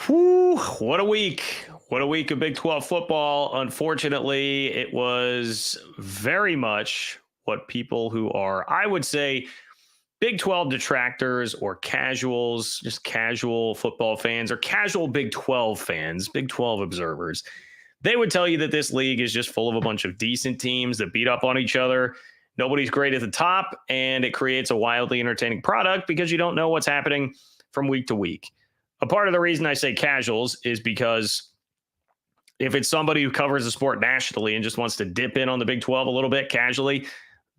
Whew, what a week. What a week of Big 12 football. Unfortunately, it was very much what people who are, I would say, Big 12 detractors or casuals, just casual football fans or casual Big 12 fans, Big 12 observers, they would tell you that this league is just full of a bunch of decent teams that beat up on each other. Nobody's great at the top, and it creates a wildly entertaining product because you don't know what's happening from week to week. A part of the reason I say casuals is because if it's somebody who covers the sport nationally and just wants to dip in on the Big 12 a little bit casually,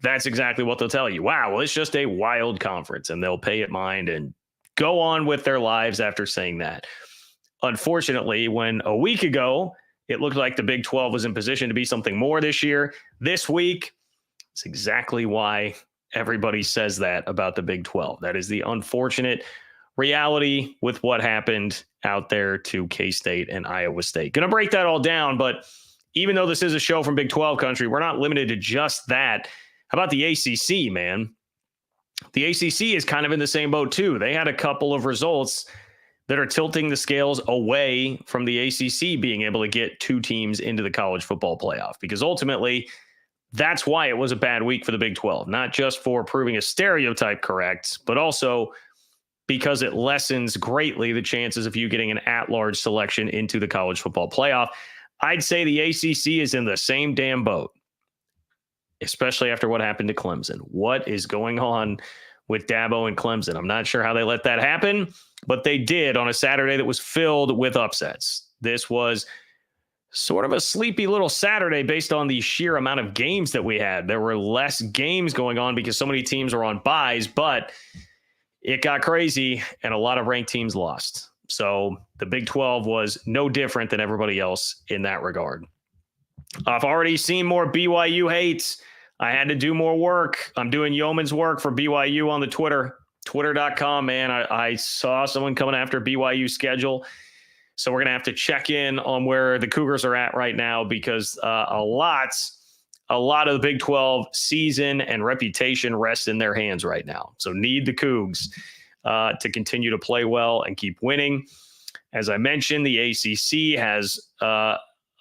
that's exactly what they'll tell you. Wow, well, it's just a wild conference, and they'll pay it mind and go on with their lives after saying that. Unfortunately, when a week ago, it looked like the Big 12 was in position to be something more this year, this week, it's exactly why everybody says that about the Big 12. That is the unfortunate reality with what happened out there to K-State and Iowa State. Going to break that all down, but even though this is a show from Big 12 country, we're not limited to just that. How about the ACC, man? The ACC is kind of in the same boat too. They had a couple of results that are tilting the scales away from the ACC being able to get two teams into the college football playoff, because ultimately that's why it was a bad week for the Big 12, not just for proving a stereotype correct, but also because it lessens greatly the chances of you getting an at-large selection into the college football playoff. I'd say the ACC is in the same damn boat, especially after what happened to Clemson. What is going on with Dabo and Clemson? I'm not sure how they let that happen, but they did on a Saturday that was filled with upsets. This was sort of a sleepy little Saturday based on the sheer amount of games that we had. There were less games going on because so many teams were on byes, but it got crazy and a lot of ranked teams lost. So the Big 12 was no different than everybody else in that regard. I've already seen more BYU hates. I had to do more work. I'm doing yeoman's work for BYU on the twitter.com, man. I saw someone coming after BYU's schedule. So we're going to have to check in on where the Cougars are at right now, because a lot of the Big 12 season and reputation rests in their hands right now. So need the Cougs to continue to play well and keep winning. As I mentioned, the ACC has a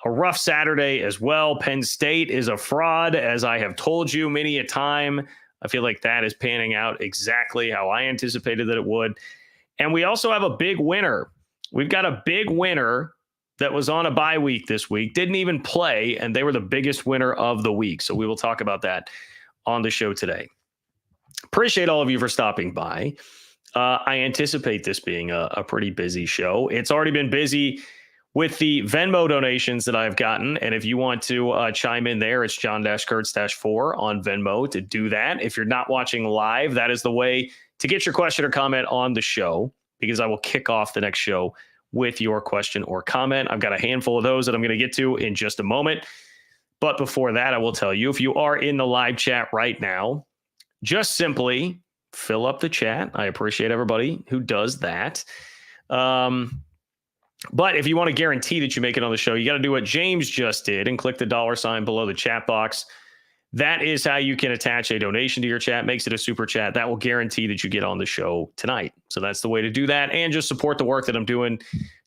rough Saturday as well. Penn State is a fraud, as I have told you many a time. I feel like that is panning out exactly how I anticipated that it would. And we also have a big winner. We've got a big winner that was on a bye week this week, didn't even play, and they were the biggest winner of the week. So we will talk about that on the show today. Appreciate all of you for stopping by. I anticipate this being a pretty busy show. It's already been busy with the Venmo donations that I've gotten. And if you want to chime in there, it's John-Kurtz-4 on Venmo to do that. If you're not watching live, that is the way to get your question or comment on the show, because I will kick off the next show with your question or comment. I've got a handful of those that I'm going to get to in just a moment. But before that, I will tell you, if you are in the live chat right now, just simply fill up the chat. I appreciate everybody who does that. But if you want to guarantee that you make it on the show, you got to do what James just did and click the $ below the chat box. That is how you can attach a donation to your chat, makes it a super chat. That will guarantee that you get on the show tonight. So that's the way to do that, and just support the work that I'm doing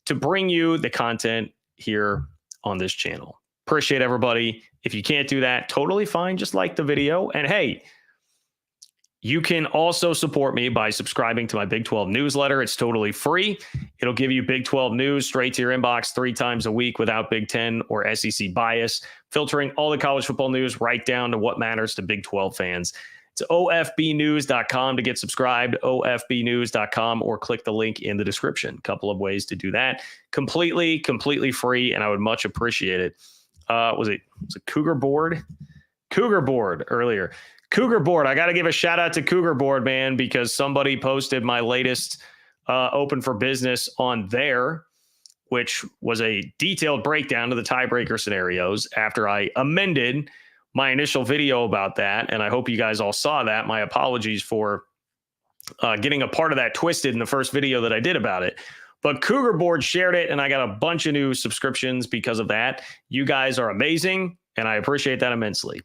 to bring you the content here on this channel. Appreciate everybody. If you can't do that, totally fine. Just like the video. And hey, you can also support me by subscribing to my Big 12 newsletter. It's totally free. It'll give you Big 12 news straight to your inbox 3 times a week without Big 10 or SEC bias, filtering all the college football news right down to what matters to Big 12 fans. It's ofbnews.com to get subscribed, ofbnews.com, or click the link in the description. A couple of ways to do that. Completely free, and I would much appreciate it. Was it Cougar Board? Cougar Board earlier. Cougar Board. I got to give a shout out to Cougar Board, man, because somebody posted my latest Open for Business on there, which was a detailed breakdown of the tiebreaker scenarios after I amended my initial video about that. And I hope you guys all saw that. My apologies for getting a part of that twisted in the first video that I did about it. But Cougar Board shared it, and I got a bunch of new subscriptions because of that. You guys are amazing, and I appreciate that immensely.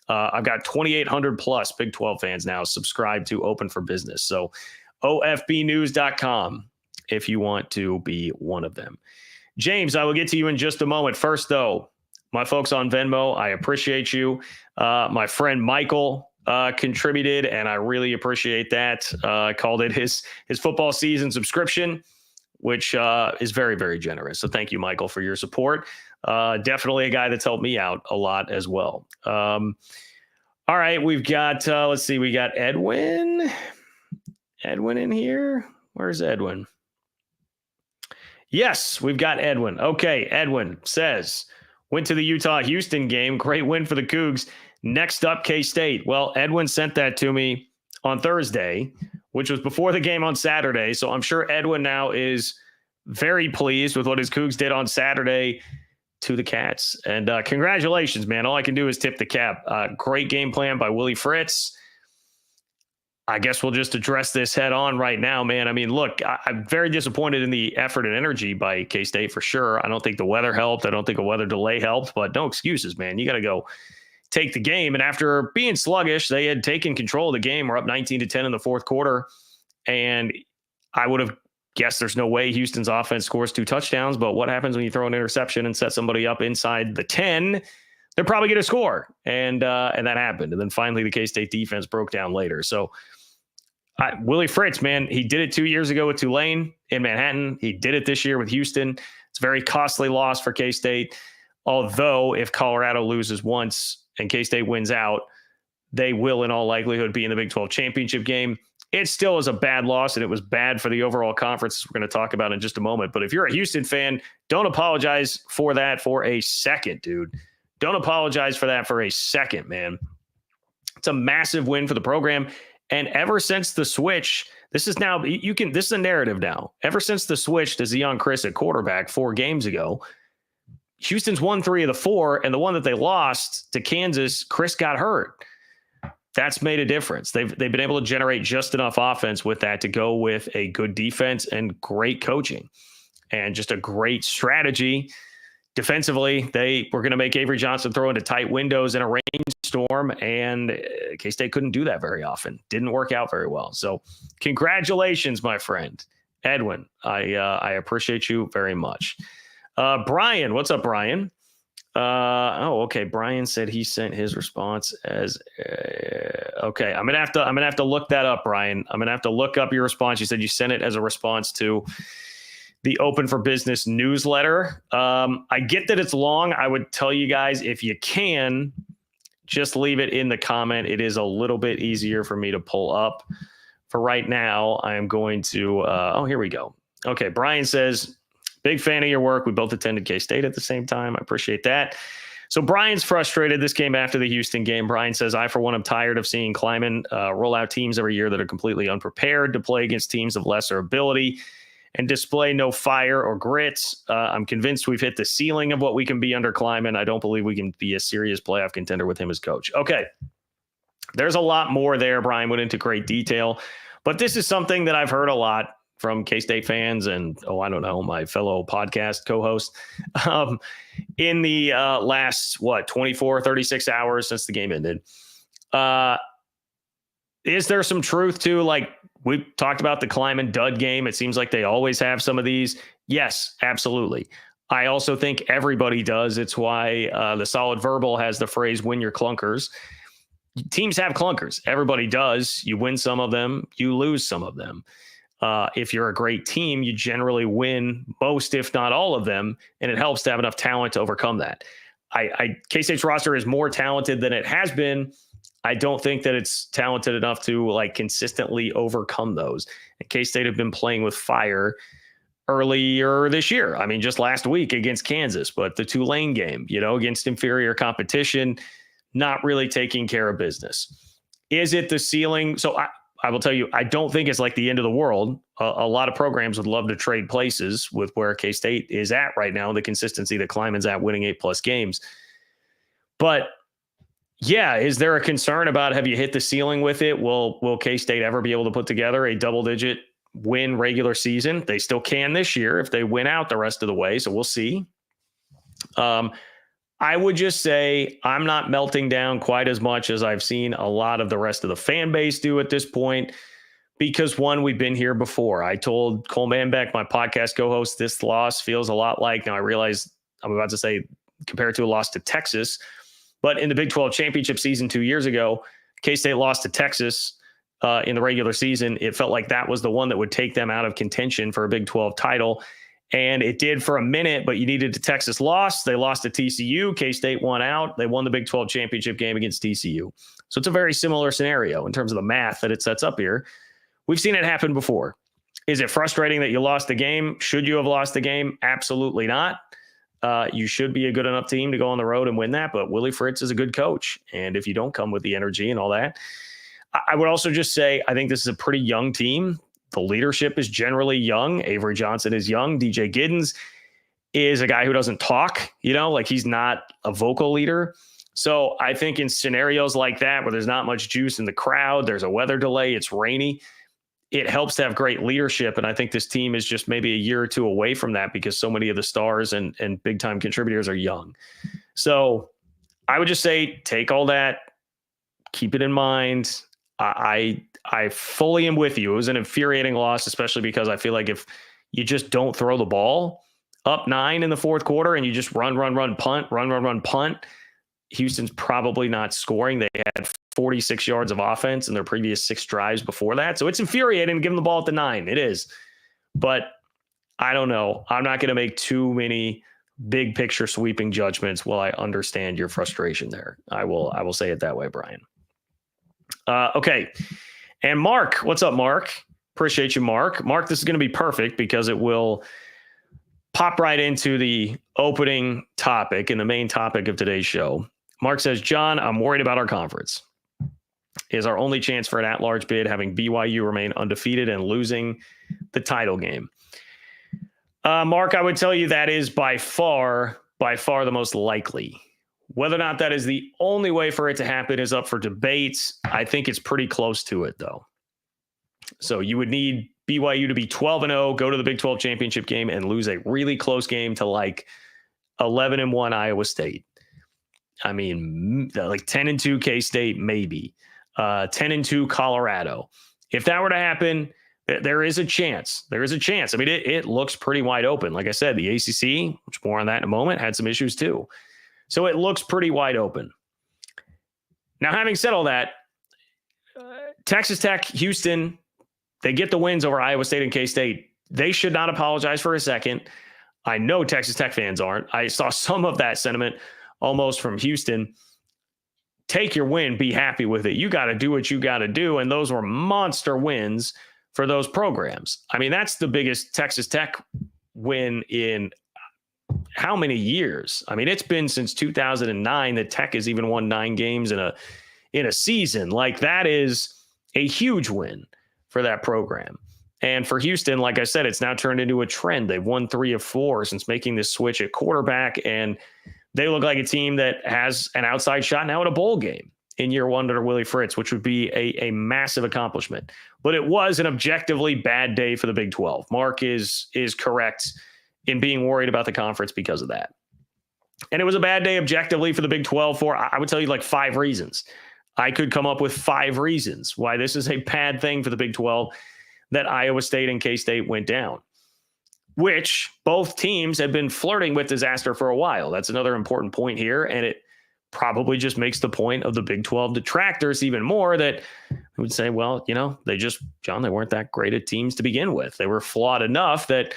I've got 2,800 plus Big 12 fans now subscribed to Open for Business. So ofbnews.com. if you want to be one of them. James, I will get to you in just a moment. First, though, my folks on Venmo, I appreciate you. My friend Michael contributed, and I really appreciate that. Called it his football season subscription, which is very, very generous. So thank you, Michael, for your support. Definitely a guy that's helped me out a lot as well. All right, we've got, let's see, we got Edwin. Edwin in here? Where's Edwin? Yes, we've got Edwin. Okay, Edwin says, went to the Utah-Houston game. Great win for the Cougs. Next up, K-State. Well, Edwin sent that to me on Thursday, which was before the game on Saturday. So I'm sure Edwin now is very pleased with what his Cougs did on Saturday to the Cats. And congratulations, man. All I can do is tip the cap. Great game plan by Willie Fritz. I guess we'll just address this head on right now, man. I mean, look, I'm very disappointed in the effort and energy by K-State for sure. I don't think the weather helped. I don't think a weather delay helped, but no excuses, man. You got to go take the game. And after being sluggish, they had taken control of the game. We're up 19-10 in the fourth quarter. And I would have guessed there's no way Houston's offense scores 2 touchdowns. But what happens when you throw an interception and set somebody up inside the 10? They're probably going to score. And that happened. And then finally the K-State defense broke down later. So Willie Fritz, man, he did it 2 years ago with Tulane in Manhattan. He did it this year with Houston. It's a very costly loss for K-State. Although if Colorado loses once and K-State wins out, they will in all likelihood be in the Big 12 championship game. It still is a bad loss, and it was bad for the overall conference we're going to talk about in just a moment. But if you're a Houston fan, don't apologize for that for a second, dude. Don't apologize for that for a second, man. It's a massive win for the program. And ever since the switch, this is a narrative now. Ever since the switch to Zion Chris at quarterback 4 games ago, Houston's won 3 of the 4, and the one that they lost to Kansas, Chris got hurt. That's made a difference. They've been able to generate just enough offense with that to go with a good defense and great coaching and just a great strategy. Defensively, they were going to make Avery Johnson throw into tight windows in a rainstorm, and K-State couldn't do that very often. Didn't work out very well. So congratulations, my friend. Edwin, I appreciate you very much. Brian, what's up, Brian? Okay. Brian said he sent his response as okay. I'm gonna have to look that up, Brian. I'm gonna have to look up your response. You said you sent it as a response to the Open for Business newsletter. I get that it's long. I would tell you guys, if you can, just leave it in the comment. It is a little bit easier for me to pull up. For right now, I am going to, here we go. Okay, Brian says, big fan of your work. We both attended K-State at the same time. I appreciate that. So Brian's frustrated. This came after the Houston game. Brian says, I, for one, am tired of seeing Kleiman roll out teams every year that are completely unprepared to play against teams of lesser ability and display no fire or grit. I'm convinced we've hit the ceiling of what we can be under Kleiman. I don't believe we can be a serious playoff contender with him as coach. Okay. There's a lot more there. Brian went into great detail, but this is something that I've heard a lot from K-State fans and, my fellow podcast co-host in the last, 36 hours since the game ended. Is there some truth to, we talked about the Kleiman dud game. It seems like they always have some of these. Yes, absolutely. I also think everybody does. It's why the Solid Verbal has the phrase, win your clunkers. Teams have clunkers. Everybody does. You win some of them. You lose some of them. If you're a great team, you generally win most, if not all of them. And it helps to have enough talent to overcome that. K-State's roster is more talented than it has been. I don't think that it's talented enough to consistently overcome those. And K-State have been playing with fire earlier this year. I mean, just last week against Kansas, but the Tulane game, against inferior competition, not really taking care of business. Is it the ceiling? So I will tell you, I don't think it's like the end of the world. A lot of programs would love to trade places with where K-State is at right now, the consistency that Kleiman's at, winning 8+ games. But yeah, is there a concern about, have you hit the ceiling with it? Will K-State ever be able to put together a double-digit win regular season? They still can this year if they win out the rest of the way, so we'll see. I would just say I'm not melting down quite as much as I've seen a lot of the rest of the fan base do at this point, because one, we've been here before. I told Cole Manbeck, my podcast co-host, this loss feels a lot like, now I realize I'm about to say compared to a loss to Texas, but in the Big 12 championship season 2 years ago, K-State lost to Texas in the regular season. It felt like that was the one that would take them out of contention for a Big 12 title. And it did for a minute, but you needed a Texas loss. They lost to TCU. K-State won out. They won the Big 12 championship game against TCU. So it's a very similar scenario in terms of the math that it sets up here. We've seen it happen before. Is it frustrating that you lost the game? Should you have lost the game? Absolutely not. You should be a good enough team to go on the road and win that. But Willie Fritz is a good coach. And if you don't come with the energy and all that, I would also just say, I think this is a pretty young team. The leadership is generally young. Avery Johnson is young. DJ Giddens is a guy who doesn't talk, like he's not a vocal leader. So I think in scenarios like that, where there's not much juice in the crowd, there's a weather delay, it's rainy, it helps to have great leadership. And I think this team is just maybe a year or two away from that because so many of the stars and big time contributors are young. So I would just say, take all that, keep it in mind. I fully am with you. It was an infuriating loss, especially because I feel like if you just don't throw the ball up 9 in the fourth quarter and you just run, punt, Houston's probably not scoring. They had 46 yards of offense in their previous 6 drives before that. So it's infuriating to give them the ball at the 9. It is. But I don't know. I'm not going to make too many big picture sweeping judgments while I understand your frustration there. I will say it that way, Brian. Okay. And Mark, what's up, Mark? Appreciate you, Mark. Mark, this is going to be perfect because it will pop right into the opening topic and the main topic of today's show. Mark says, John, I'm worried about our conference. Is our only chance for an at-large bid having BYU remain undefeated and losing the title game? Mark, I would tell you that is by far the most likely. Whether or not that is the only way for it to happen is up for debate. I think it's pretty close to it, though. So you would need BYU to be 12-0, go to the Big 12 championship game, and lose a really close game to like 11-1 Iowa State. I mean, like 10-2 K-State, maybe. 10-2 Colorado. If that were to happen, there is a chance. There is a chance. I mean, it looks pretty wide open. Like I said, the ACC, which more on that in a moment, had some issues too. So it looks pretty wide open. Now, having said all that, Texas Tech, Houston, they get the wins over Iowa State and K-State. They should not apologize for a second. I know Texas Tech fans aren't. I saw some of that sentiment almost from Houston. Take your win, be happy with it. You got to do what you got to do. And those were monster wins for those programs. I mean, that's the biggest Texas Tech win in how many years? I mean, it's been since 2009 that Tech has even won 9 games in a season. Like, that is a huge win for that program. And for Houston, like I said, it's now turned into a trend. They've won 3 of 4 since making this switch at quarterback, and they look like a team that has an outside shot now at a bowl game in year 1 under Willie Fritz, which would be a massive accomplishment. But it was an objectively bad day for the Big 12. Mark is correct in being worried about the conference because of that. And it was a bad day objectively for the Big 12 for, I would tell you, like 5 reasons. I could come up with 5 reasons why this is a bad thing for the Big 12 that Iowa State and K-State went down, which both teams have been flirting with disaster for a while. That's another important point here. And it probably just makes the point of the Big 12 detractors even more, that I would say, well, they weren't that great at teams to begin with. They were flawed enough that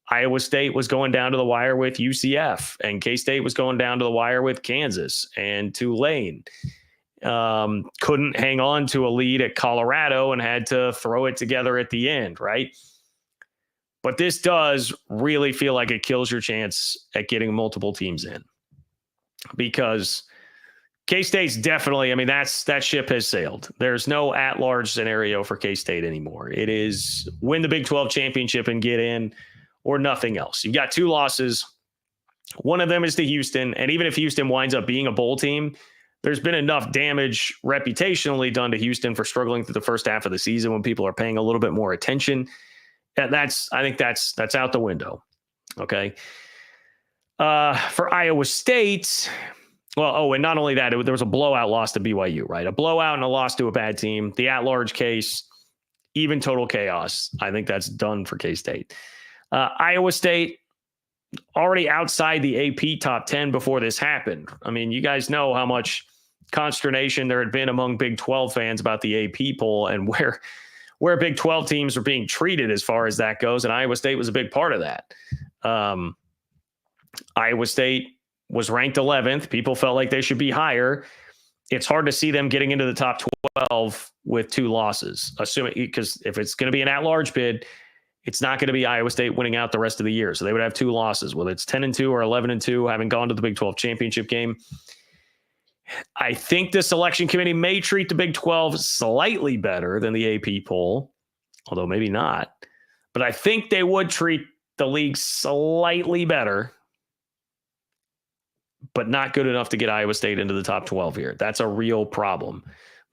Iowa State was going down to the wire with UCF, and K-State was going down to the wire with Kansas and Tulane. Couldn't hang on to a lead at Colorado and had to throw it together at the end, right? But this does really feel like it kills your chance at getting multiple teams in, because K-State's definitely, I mean, that ship has sailed. There's no at-large scenario for K-State anymore. It is win the Big 12 championship and get in, or nothing else. You've got 2 losses. One of them is to Houston. And even if Houston winds up being a bowl team, there's been enough damage reputationally done to Houston for struggling through the first half of the season when people are paying a little bit more attention. And I think that's out the window. Okay. For Iowa State, and not only that, there was a blowout loss to BYU, right? A blowout and a loss to a bad team. The at-large case, even total chaos. I think that's done for K-State. Iowa State, already outside the AP top 10 before this happened. I mean, you guys know how much consternation there had been among Big 12 fans about the AP poll and where Big 12 teams are being treated as far as that goes. And Iowa State was a big part of that. Iowa State was ranked 11th. People felt like they should be higher. It's hard to see them getting into the top 12 with 2 losses, assuming, because if it's going to be an at-large bid, it's not going to be Iowa State winning out the rest of the year. So they would have 2 losses, whether it's 10-2 or 11-2, having gone to the Big 12 championship game. I think the selection committee may treat the Big 12 slightly better than the AP poll, although maybe not. But I think they would treat the league slightly better, but not good enough to get Iowa State into the top 12 here. That's a real problem.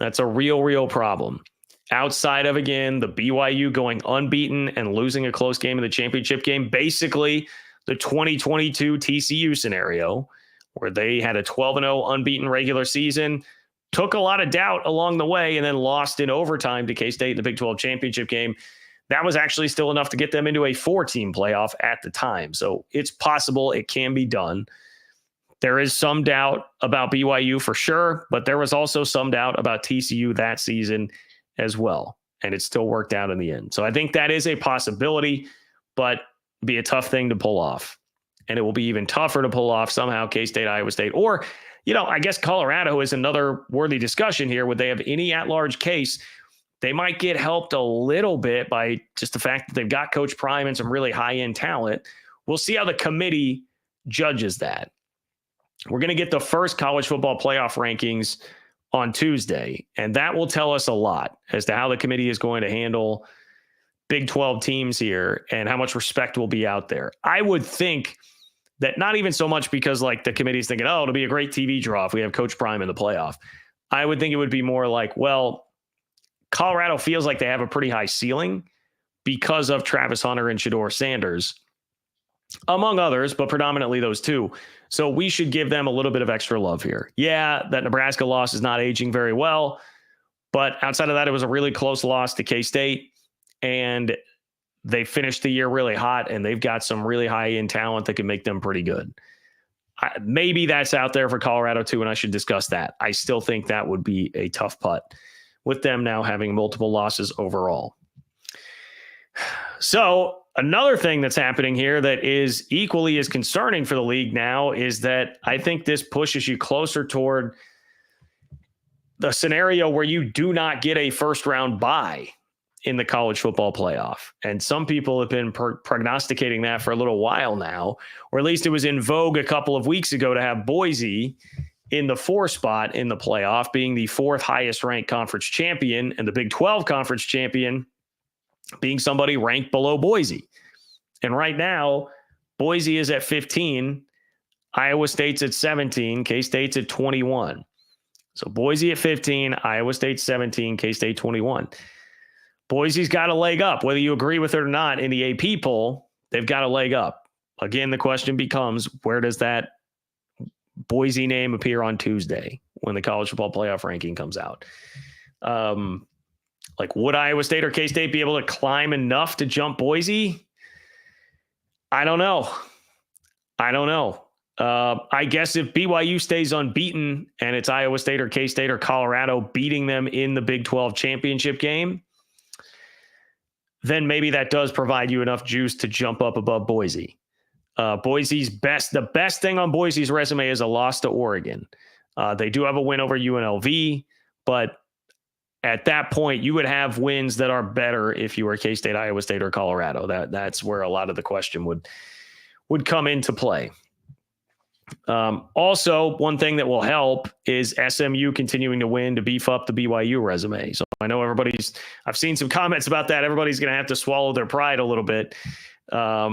That's a real problem. Outside of, again, the BYU going unbeaten and losing a close game in the championship game, basically the 2022 TCU scenario, where they had a 12-0 unbeaten regular season, took a lot of doubt along the way, and then lost in overtime to K-State in the Big 12 championship game. That was actually still enough to get them into a 4-team playoff at the time. So it's possible, it can be done. There is some doubt about BYU for sure, but there was also some doubt about TCU that season as well. And it still worked out in the end. So I think that is a possibility, but be a tough thing to pull off. And it will be even tougher to pull off somehow K-State, Iowa State, or, I guess Colorado is another worthy discussion here. Would they have any at-large case? They might get helped a little bit by just the fact that they've got Coach Prime and some really high-end talent. We'll see how the committee judges that. We're going to get the first college football playoff rankings on Tuesday, and that will tell us a lot as to how the committee is going to handle Big 12 teams here and how much respect will be out there. I would think that not even so much because the committee's thinking, oh, it'll be a great TV draw if we have Coach Prime in the playoff. I would think it would be more like, well, Colorado feels like they have a pretty high ceiling because of Travis Hunter and Shedeur Sanders, among others, but predominantly those two. So we should give them a little bit of extra love here. Yeah, that Nebraska loss is not aging very well, but outside of that, it was a really close loss to K-State, and they finished the year really hot, and they've got some really high-end talent that can make them pretty good. Maybe that's out there for Colorado too, and I should discuss that. I still think that would be a tough putt with them now having multiple losses overall. So another thing that's happening here that is equally as concerning for the league now is that I think this pushes you closer toward the scenario where you do not get a first-round bye in the college football playoff. And some people have been prognosticating that for a little while now, or at least it was in vogue a couple of weeks ago to have Boise in the 4 spot in the playoff, being the 4th highest ranked conference champion, and the Big 12 conference champion being somebody ranked below Boise. And right now, Boise is at 15, Iowa State's at 17, K-State's at 21. So Boise at 15, Iowa State 17, K-State 21. Boise's got a leg up, whether you agree with it or not. In the AP poll, they've got a leg up. Again, the question becomes, where does that Boise name appear on Tuesday when the college football playoff ranking comes out? Would Iowa State or K-State be able to climb enough to jump Boise? I don't know. I guess if BYU stays unbeaten and it's Iowa State or K-State or Colorado beating them in the Big 12 championship game, then maybe that does provide you enough juice to jump up above Boise. The best thing on Boise's resume is a loss to Oregon. They do have a win over UNLV, but at that point, you would have wins that are better if you were K-State, Iowa State, or Colorado. That's where a lot of the question would come into play. Also, one thing that will help is SMU continuing to win to beef up the BYU resume. So I know I've seen some comments about that. Everybody's going to have to swallow their pride a little bit. I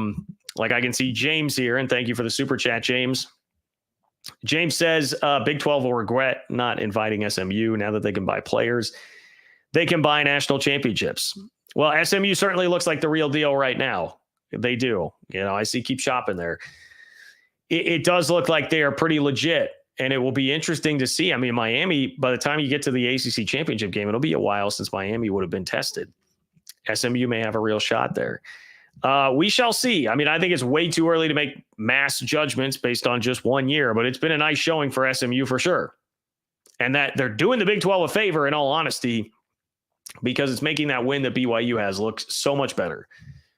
can see James here, and thank you for the super chat, James. James says Big 12 will regret not inviting SMU now that they can buy players. They can buy national championships. Well, SMU certainly looks like the real deal right now. They do. I see keep shopping there. It does look like they are pretty legit, and it will be interesting to see. I mean, Miami, by the time you get to the ACC championship game, it'll be a while since Miami would have been tested. SMU may have a real shot there. We shall see. I mean, I think it's way too early to make mass judgments based on just 1 year, but it's been a nice showing for SMU for sure. And that they're doing the Big 12 a favor, in all honesty, because it's making that win that BYU has look so much better.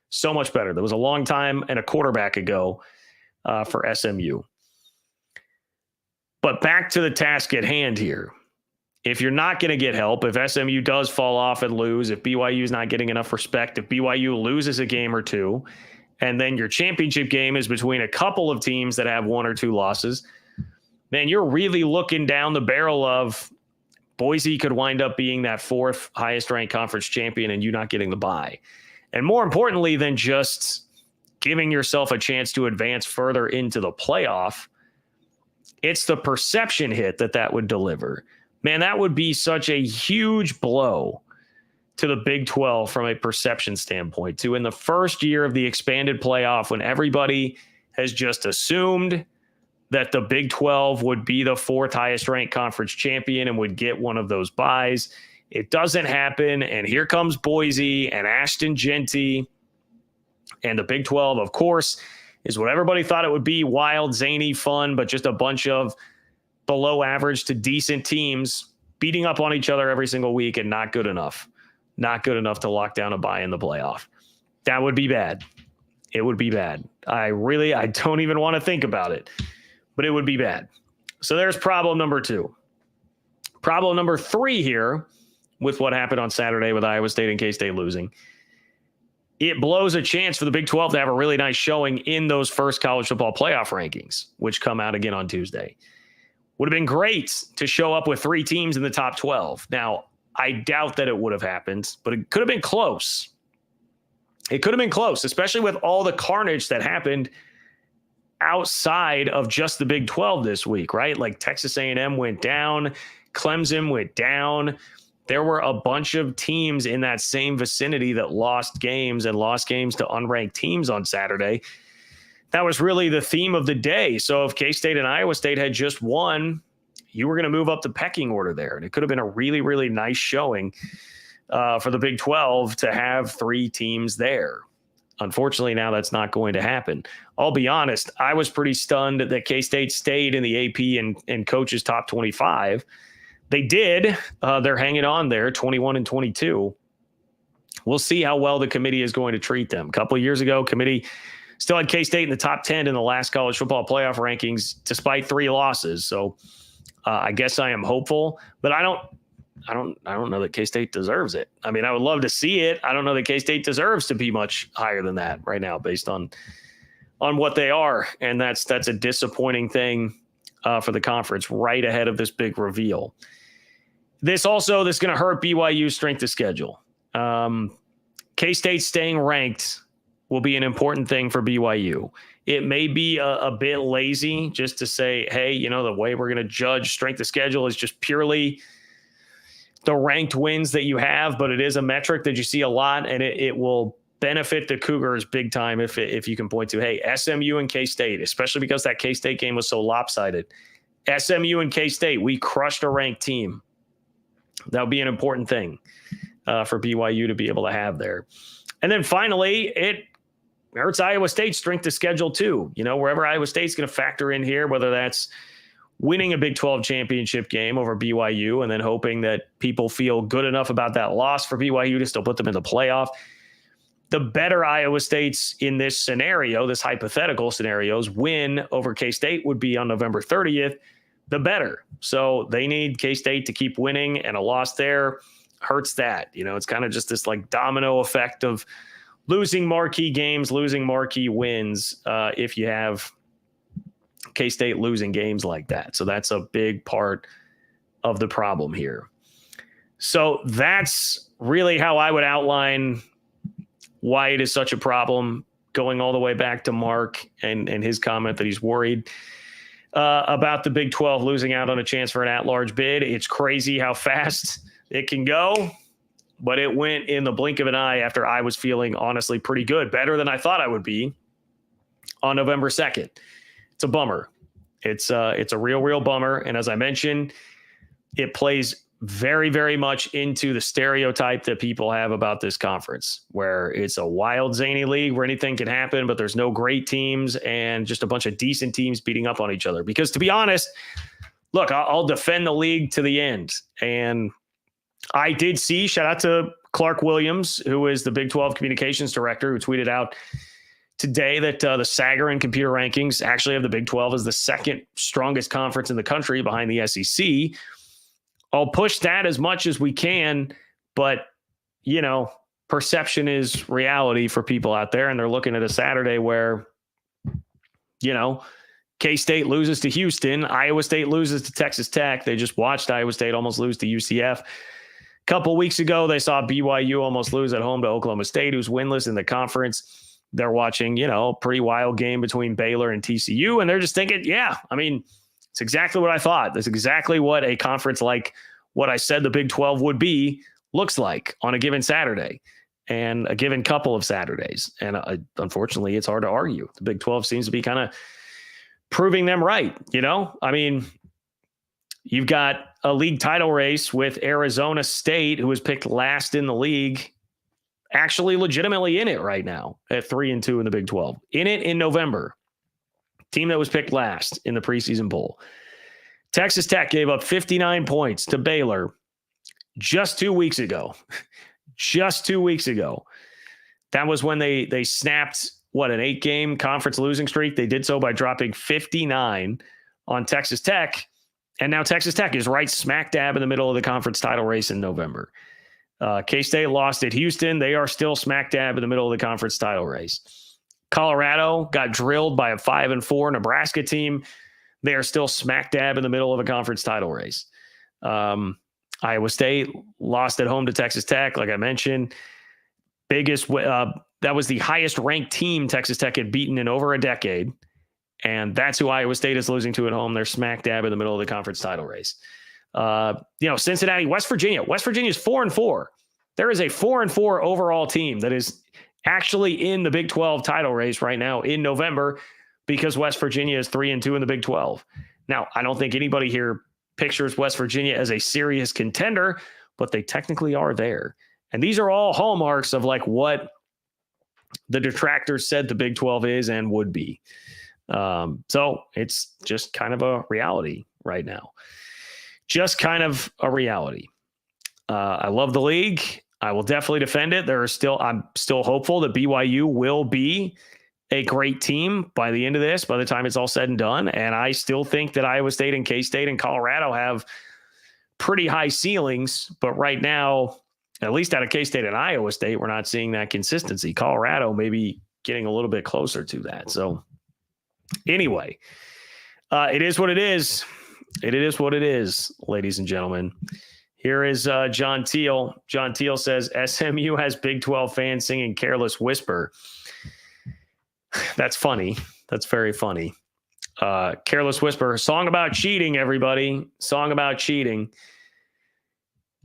So much better. There was a long time and a quarterback ago for SMU. But back to the task at hand here. If you're not going to get help, if SMU does fall off and lose, if BYU is not getting enough respect, if BYU loses a game or two, and then your championship game is between a couple of teams that have 1 or 2 losses, then you're really looking down the barrel of Boise could wind up being that 4th highest ranked conference champion and you not getting the bye. And more importantly than just giving yourself a chance to advance further into the playoff, it's the perception hit that would deliver. Man, that would be such a huge blow to the Big 12 from a perception standpoint, too. In the first year of the expanded playoff, when everybody has just assumed that the Big 12 would be the 4th highest ranked conference champion and would get one of those byes, it doesn't happen. And here comes Boise and Ashton Genty. And the Big 12, of course, is what everybody thought it would be: wild, zany, fun, but just a bunch of below average to decent teams beating up on each other every single week, and not good enough. Not good enough to lock down a bye in the playoff. That would be bad. It would be bad. I don't even want to think about it, but it would be bad. So there's problem number 2. Problem number 3 here with what happened on Saturday with Iowa State and K-State losing. It blows a chance for the Big 12 to have a really nice showing in those first college football playoff rankings, which come out again on Tuesday. Would have been great to show up with 3 teams in the top 12. Now, I doubt that it would have happened, but it could have been close. It could have been close, especially with all the carnage that happened outside of just the Big 12 this week, right? Like Texas A&M went down, Clemson went down. There were a bunch of teams in that same vicinity that lost games to unranked teams on Saturday. That was really the theme of the day. So if K-State and Iowa State had just won, you were going to move up the pecking order there. And it could have been a really, really nice showing for the Big 12 to have 3 teams there. Unfortunately, now that's not going to happen. I'll be honest, I was pretty stunned that K-State stayed in the AP and coaches top 25. They did. They're hanging on there, 21 and 22. We'll see how well the committee is going to treat them. A couple of years ago, committee still had K-State in the top 10 in the last college football playoff rankings, despite 3 losses. So I guess I am hopeful, but I don't know that K-State deserves it. I mean, I would love to see it. I don't know that K-State deserves to be much higher than that right now, based on what they are, and that's a disappointing thing for the conference right ahead of this big reveal. This is going to hurt BYU's strength of schedule. K-State staying ranked will be an important thing for BYU. It may be a bit lazy just to say, hey, the way we're going to judge strength of schedule is just purely the ranked wins that you have, but it is a metric that you see a lot, and it will benefit the Cougars big time if you can point to, hey, SMU and K-State, especially because that K-State game was so lopsided. SMU and K-State, we crushed a ranked team. That would be an important thing for BYU to be able to have there. And then finally, it hurts Iowa State's strength of schedule too. Wherever Iowa State's going to factor in here, whether that's winning a Big 12 championship game over BYU and then hoping that people feel good enough about that loss for BYU to still put them in the playoff. The better Iowa State's in this scenario, this hypothetical scenario's win over K-State would be on November 30th, the better. So they need K-State to keep winning, and a loss there hurts that. It's kind of just this like domino effect of losing marquee games, losing marquee wins if you have K-State losing games like that. So that's a big part of the problem here. So that's really how I would outline why it is such a problem, going all the way back to Mark and his comment that he's worried about the Big 12 losing out on a chance for an at-large bid. It's crazy how fast it can go, but it went in the blink of an eye after I was feeling honestly pretty good, better than I thought I would be on November 2nd. It's a bummer. It's a real bummer. And as I mentioned, it plays very, very much into the stereotype that people have about this conference, where it's a wild, zany league where anything can happen, but there's no great teams and just a bunch of decent teams beating up on each other. Because to be honest, look, I'll defend the league to the end. And I did see, shout out to Clark Williams, who is the Big 12 communications director, who tweeted out today that the Sagarin computer rankings actually have the Big 12 as the second strongest conference in the country behind the SEC. I'll push that as much as we can, but, perception is reality for people out there, and they're looking at a Saturday where, K-State loses to Houston, Iowa State loses to Texas Tech. They just watched Iowa State almost lose to UCF. A couple weeks ago, they saw BYU almost lose at home to Oklahoma State, who's winless in the conference. They're watching, a pretty wild game between Baylor and TCU, and they're just thinking, it's exactly what I thought. That's exactly what a conference like what I said the Big 12 would be looks like on a given Saturday and a given couple of Saturdays. And unfortunately, it's hard to argue. The Big 12 seems to be kind of proving them right. You've got a league title race with Arizona State, who was picked last in the league, actually legitimately in it right now at 3-2 in the Big 12. In it in November. Team that was picked last in the preseason poll. Texas Tech gave up 59 points to Baylor just 2 weeks ago. Just 2 weeks ago. That was when they snapped, an 8-game conference losing streak. They did so by dropping 59 on Texas Tech. And now Texas Tech is right smack dab in the middle of the conference title race in November. K-State lost at Houston. They are still smack dab in the middle of the conference title race. Colorado got drilled by a 5-4 Nebraska team. They are still smack dab in the middle of a conference title race. Iowa State lost at home to Texas Tech, like I mentioned. That was the highest ranked team Texas Tech had beaten in over a decade. And that's who Iowa State is losing to at home. They're smack dab in the middle of the conference title race. Cincinnati, West Virginia. West Virginia is 4-4. There is a 4-4 overall team that is actually in the Big 12 title race right now in November, because West Virginia is 3-2 in the Big 12. Now, I don't think anybody here pictures West Virginia as a serious contender, but they technically are there. And these are all hallmarks of what the detractors said the Big 12 is and would be. So it's just kind of a reality right now. Just kind of a reality. I love the league. I will definitely defend it. I'm still hopeful that BYU will be a great team by the end of this, by the time it's all said and done. And I still think that Iowa State and K-State and Colorado have pretty high ceilings. But right now, at least out of K-State and Iowa State, we're not seeing that consistency. Colorado may be getting a little bit closer to that. So anyway, it is what it is. It is what it is, ladies and gentlemen. Here is John Teal. John Teal says, SMU has Big 12 fans singing Careless Whisper. That's funny. That's very funny. Careless Whisper, song about cheating, everybody. Song about cheating.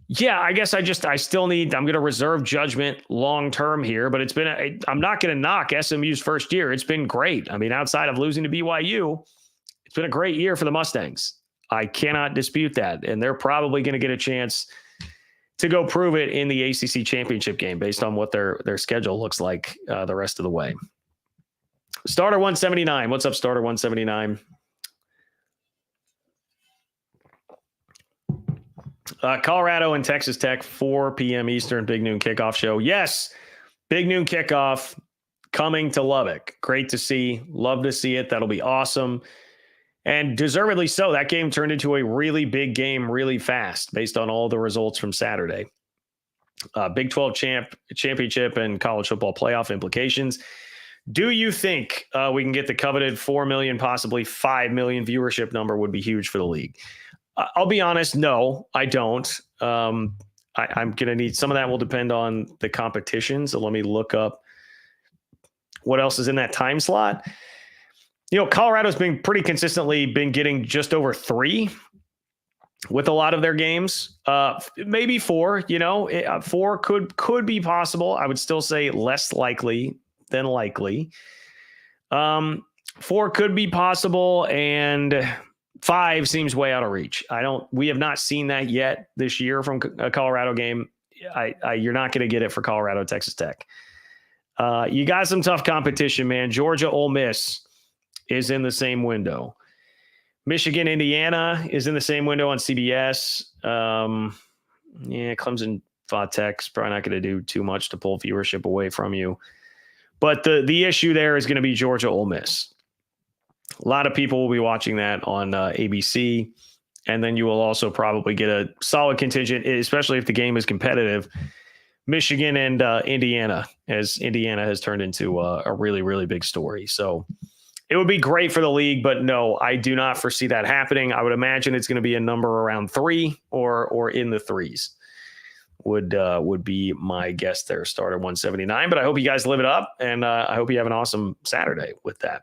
Yeah, I guess I'm going to reserve judgment long-term here, but I'm not going to knock SMU's first year. It's been great. I mean, outside of losing to BYU, it's been a great year for the Mustangs. I cannot dispute that. And they're probably going to get a chance to go prove it in the ACC championship game based on what their schedule looks like the rest of the way. Starter 179. What's up, Starter 179? Colorado and Texas Tech, 4 p.m. Eastern, Big Noon Kickoff show. Yes, Big Noon Kickoff coming to Lubbock. Great to see. Love to see it. That'll be awesome. And deservedly so. That game turned into a really big game really fast based on all the results from Saturday. Big 12 championship and college football playoff implications. Do you think we can get the coveted 4 million, possibly 5 million viewership number? Would be huge for the league? I'll be honest. No, I don't. I'm going to need some of that will depend on the competition. So let me look up what else is in that time slot. Colorado's been pretty consistently been getting just over 3 with a lot of their games. Maybe 4, 4 could be possible. I would still say less likely than likely. 4 could be possible. And 5 seems way out of reach. We have not seen that yet this year from a Colorado game. You're not going to get it for Colorado, Texas Tech. You got some tough competition, man. Georgia, Ole Miss is in the same window. Michigan, Indiana is in the same window on CBS. Clemson, Tech's probably not going to do too much to pull viewership away from you. But the issue there is going to be Georgia, Ole Miss. A lot of people will be watching that on ABC. And then you will also probably get a solid contingent, especially if the game is competitive. Michigan and Indiana, as Indiana has turned into a really, really big story. So it would be great for the league, but no, I do not foresee that happening. I would imagine it's going to be a number around 3 or in the 3s would be my guess there. Start at 179, but I hope you guys live it up, and I hope you have an awesome Saturday with that.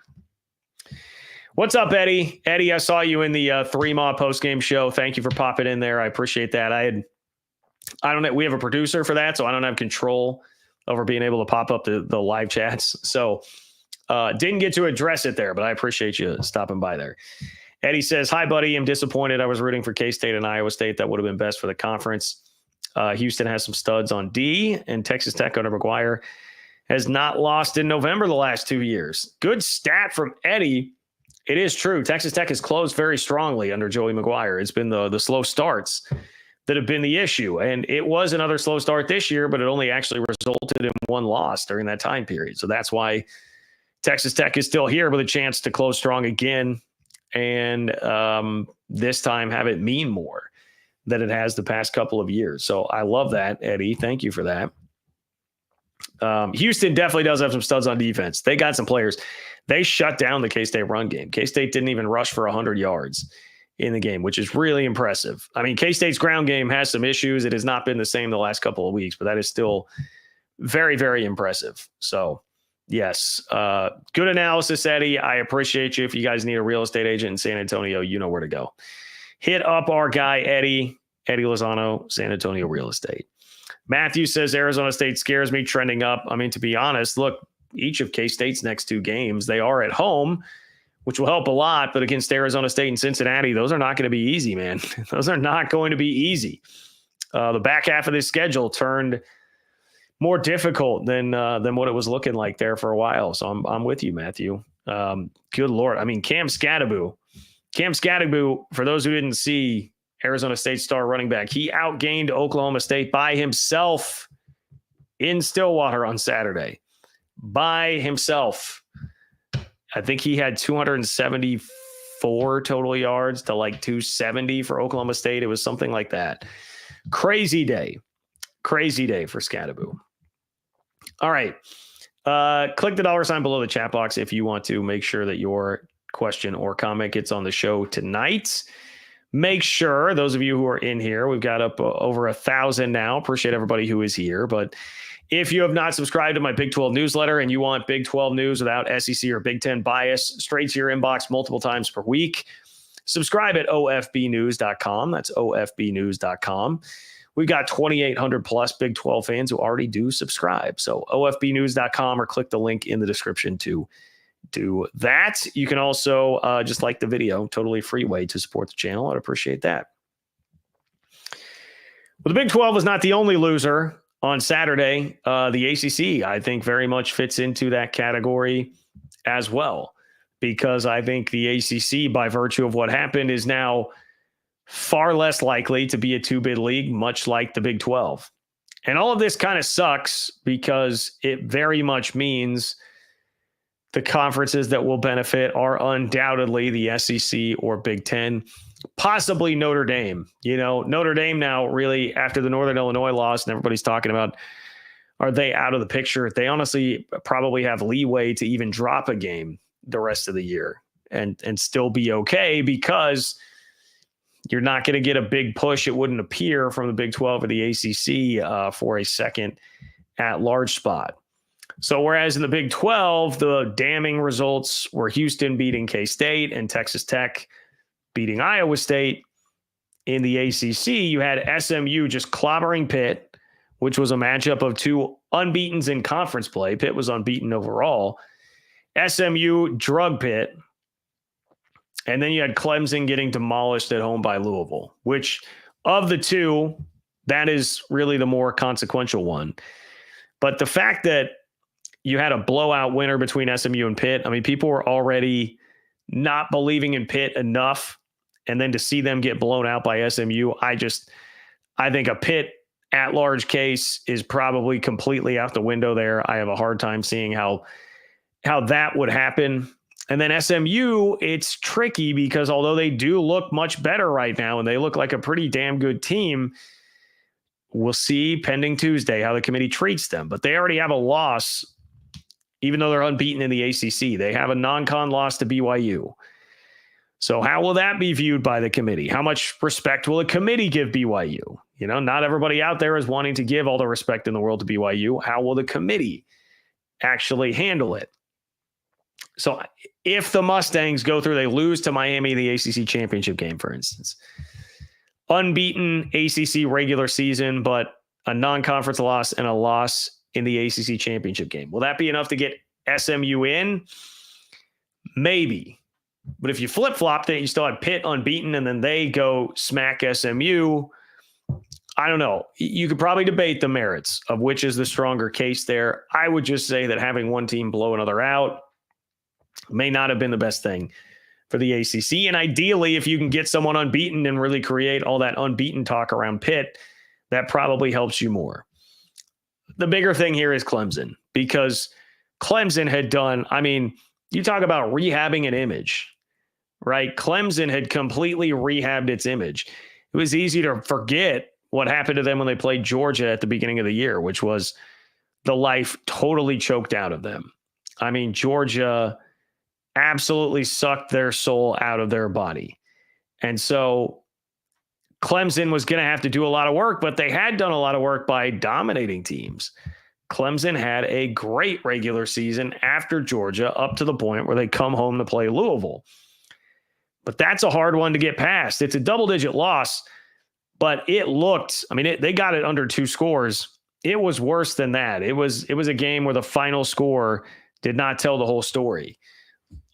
What's up, Eddie? Eddie, I saw you in the 3 Maw post-game show. Thank you for popping in there. I appreciate that. I don't know. We have a producer for that, so I don't have control over being able to pop up the live chats. So didn't get to address it there, but I appreciate you stopping by there. Eddie says, hi, buddy. I'm disappointed. I was rooting for K-State and Iowa State. That would have been best for the conference. Houston has some studs on D, and Texas Tech under McGuire has not lost in November the last 2 years. Good stat from Eddie. It is true. Texas Tech has closed very strongly under Joey McGuire. It's been the slow starts that have been the issue. And it was another slow start this year, but it only actually resulted in 1 loss during that time period. So that's why Texas Tech is still here with a chance to close strong again. And this time have it mean more than it has the past couple of years. So I love that, Eddie. Thank you for that. Houston definitely does have some studs on defense. They got some players. They shut down the K-State run game. K-State didn't even rush for 100 yards in the game, which is really impressive. I mean, K-State's ground game has some issues. It has not been the same the last couple of weeks, but that is still very, very impressive. So, yes, good analysis, Eddie. I appreciate you. If you guys need a real estate agent in San Antonio, you know where to go. Hit up our guy, Eddie Lozano, San Antonio Real Estate. Matthew says Arizona State scares me, trending up. I mean, to be honest, look, each of K-State's next 2 games, they are at home, which will help a lot. But against Arizona State and Cincinnati, those are not going to be easy, man. Those are not going to be easy. The back half of this schedule turned more difficult than what it was looking like there for a while. So I'm with you, Matthew. Good Lord. I mean, Cam Scatterbu, for those who didn't see, Arizona State star running back, he outgained Oklahoma State by himself in Stillwater on Saturday. By himself. I think he had 274 total yards to like 270 for Oklahoma State. It was something like that. Crazy day for Scatterbu. All right. Click the $ below the chat box if you want to make sure that your question or comment gets on the show tonight. Make sure, those of you who are in here, we've got up over 1,000 now. Appreciate everybody who is here. But if you have not subscribed to my Big 12 newsletter and you want Big 12 news without SEC or Big 10 bias straight to your inbox multiple times per week, subscribe at ofbnews.com. That's ofbnews.com. We've got 2,800 plus Big 12 fans who already do subscribe. So ofbnews.com, or click the link in the description to do that. You can also just like the video, totally free way to support the channel. I'd appreciate that. Well, the Big 12 was not the only loser on Saturday. The ACC, I think, very much fits into that category as well, because I think the ACC, by virtue of what happened, is now far less likely to be a 2-bid league, much like the Big 12. And all of this kind of sucks because it very much means the conferences that will benefit are undoubtedly the SEC or Big 10, possibly Notre Dame. You know, Notre Dame now really, after the Northern Illinois loss, and everybody's talking about, are they out of the picture? They honestly probably have leeway to even drop a game the rest of the year and still be okay, because you're not going to get a big push, it wouldn't appear, from the Big 12 or the ACC for a second at-large spot. So whereas in the Big 12, the damning results were Houston beating K-State and Texas Tech beating Iowa State, in the ACC, you had SMU just clobbering Pitt, which was a matchup of 2 unbeatens in conference play. Pitt was unbeaten overall. SMU drug Pitt. And then you had Clemson getting demolished at home by Louisville, which of the two, that is really the more consequential one. But the fact that you had a blowout winner between SMU and Pitt, I mean, people were already not believing in Pitt enough. And then to see them get blown out by SMU, I think a Pitt at-large case is probably completely out the window there. I have a hard time seeing how that would happen. And then SMU, it's tricky because although they do look much better right now and they look like a pretty damn good team, we'll see pending Tuesday how the committee treats them. But they already have a loss, even though they're unbeaten in the ACC. They have a non-con loss to BYU. So how will that be viewed by the committee? How much respect will the committee give BYU? You know, not everybody out there is wanting to give all the respect in the world to BYU. How will the committee actually handle it? So if the Mustangs go through, they lose to Miami in the ACC championship game, for instance, unbeaten ACC regular season, but a non-conference loss and a loss in the ACC championship game. Will that be enough to get SMU in? Maybe. But if you flip-flopped it, you still had Pitt unbeaten, and then they go smack SMU. I don't know. You could probably debate the merits of which is the stronger case there. I would just say that having one team blow another out may not have been the best thing for the ACC. And ideally, if you can get someone unbeaten and really create all that unbeaten talk around Pitt, that probably helps you more. The bigger thing here is Clemson, because Clemson had done, I mean, you talk about rehabbing an image, right? Clemson had completely rehabbed its image. It was easy to forget what happened to them when they played Georgia at the beginning of the year, which was the life totally choked out of them. I mean, Georgia absolutely sucked their soul out of their body. And so Clemson was going to have to do a lot of work, but they had done a lot of work by dominating teams. Clemson had a great regular season after Georgia, up to the point where they come home to play Louisville. But that's a hard one to get past. It's a double-digit loss, but it looked, I mean, they got it under 2 scores. It was worse than that. It was a game where the final score did not tell the whole story.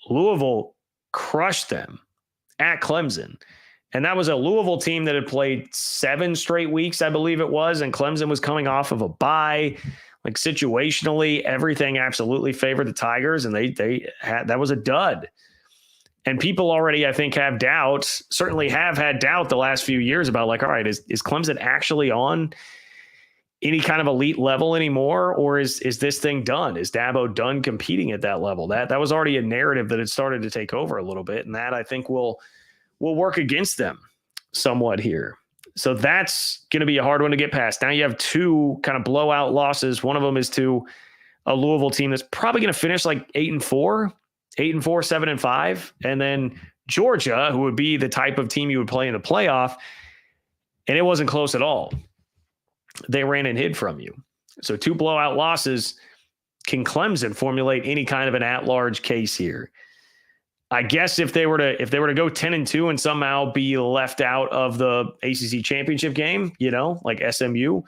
Louisville crushed them at Clemson. And that was a Louisville team that had played 7 straight weeks, I believe it was, and Clemson was coming off of a bye. Like situationally, everything absolutely favored the Tigers, and they had, that was a dud. And people already, I think, have doubts, certainly have had doubt the last few years about like, all right, is Clemson actually on any kind of elite level anymore? Or is this thing done? Is Dabo done competing at that level? That was already a narrative that had started to take over a little bit. And that I think will work against them somewhat here. So that's going to be a hard one to get past. Now you have 2 kind of blowout losses. One of them is to a Louisville team that's probably going to finish like 8-4, 7-5. And then Georgia, who would be the type of team you would play in the playoff. And it wasn't close at all. They ran and hid from you. So 2 blowout losses. Can Clemson formulate any kind of an at-large case here? I guess if they were to go 10-2 and somehow be left out of the ACC championship game, you know, like SMU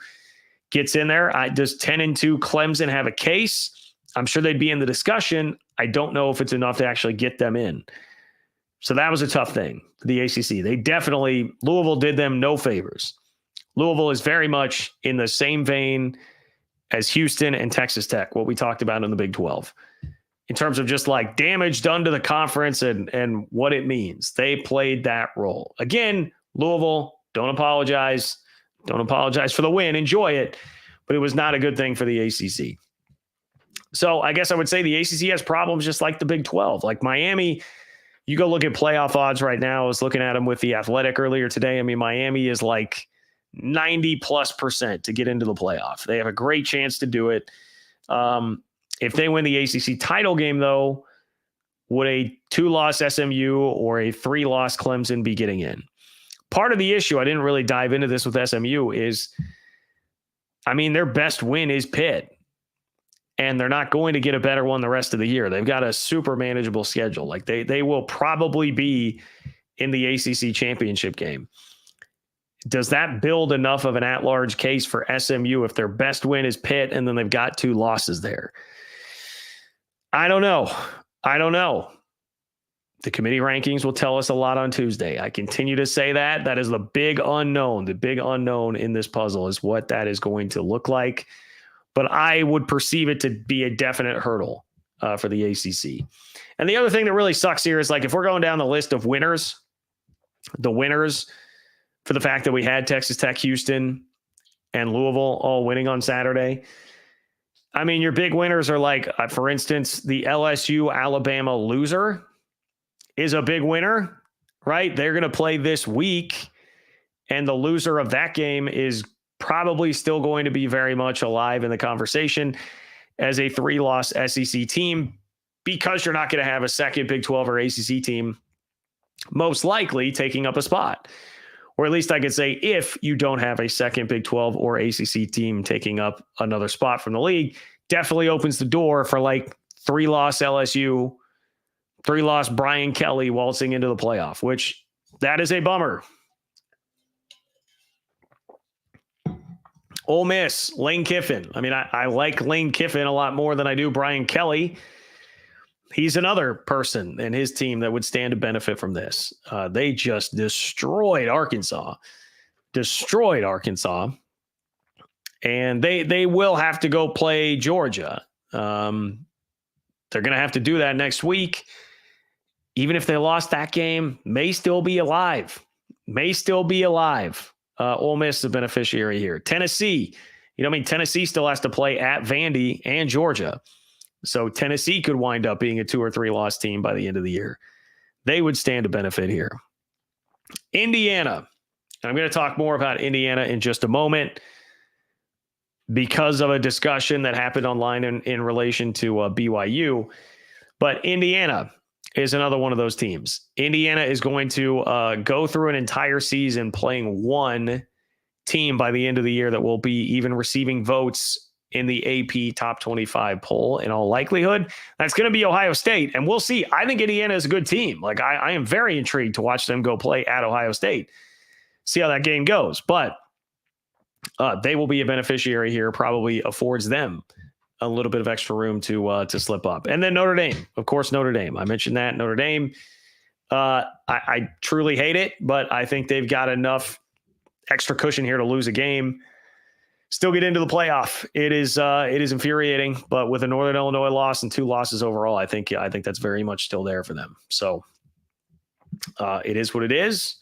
gets in there, does 10-2 Clemson have a case? I'm sure they'd be in the discussion. I don't know if it's enough to actually get them in. So that was a tough thing for the ACC. Louisville did them no favors. Louisville is very much in the same vein as Houston and Texas Tech, what we talked about in the Big 12. In terms of just like damage done to the conference and what it means. They played that role. Again, Louisville, don't apologize. Don't apologize for the win. Enjoy it. But it was not a good thing for the ACC. So I guess I would say the ACC has problems just like the Big 12. Like Miami, you go look at playoff odds right now. I was looking at them with The Athletic earlier today. I mean, Miami is like 90+% to get into the playoff. They have a great chance to do it. If they win the ACC title game, though, would a 2-loss SMU or a 3-loss Clemson be getting in? Part of the issue, I didn't really dive into this with SMU, is, I mean, their best win is Pitt. And they're not going to get a better one the rest of the year. They've got a super manageable schedule. Like they will probably be in the ACC championship game. Does that build enough of an at-large case for SMU if their best win is Pitt and then they've got 2 losses there? I don't know. The committee rankings will tell us a lot on Tuesday. I continue to say that. That is the big unknown. The big unknown in this puzzle is what that is going to look like. But I would perceive it to be a definite hurdle for the ACC. And the other thing that really sucks here is, like, if we're going down the list of winners, the winners for the fact that we had Texas Tech, Houston, and Louisville all winning on Saturday. I mean, your big winners are like, for instance, the LSU Alabama loser is a big winner, right? They're going to play this week, and the loser of that game is probably still going to be very much alive in the conversation as a 3-loss SEC team, because you're not going to have a second Big 12 or ACC team most likely taking up a spot. Or at least I could say, if you don't have a second Big 12 or ACC team taking up another spot from the league, definitely opens the door for like 3-loss LSU, 3-loss Brian Kelly waltzing into the playoff, which that is a bummer. Ole Miss, Lane Kiffin. I mean, I like Lane Kiffin a lot more than I do Brian Kelly. He's another person and his team that would stand to benefit from this. They just destroyed Arkansas. And they will have to go play Georgia. They're going to have to do that next week. Even if they lost that game, may still be alive. Ole Miss is a beneficiary here. Tennessee, Tennessee still has to play at Vandy and Georgia. So Tennessee could wind up being a 2 or 3 loss team by the end of the year. They would stand to benefit here. Indiana. And I'm going to talk more about Indiana in just a moment because of a discussion that happened online in relation to BYU. But Indiana is another one of those teams. Indiana is going to go through an entire season playing one team by the end of the year that will be even receiving votes in the AP top 25 poll in all likelihood. That's going to be Ohio State. And we'll see. I think Indiana is a good team. Like, I am very intrigued to watch them go play at Ohio State. See how that game goes. But they will be a beneficiary here. Probably affords them a little bit of extra room to slip up. And then Notre Dame. Of course, Notre Dame. I mentioned that. Notre Dame. I truly hate it, but I think they've got enough extra cushion here to lose a game, still get into the playoff. It is infuriating, but with a Northern Illinois loss and 2 losses overall, I think that's very much still there for them. So it is what it is.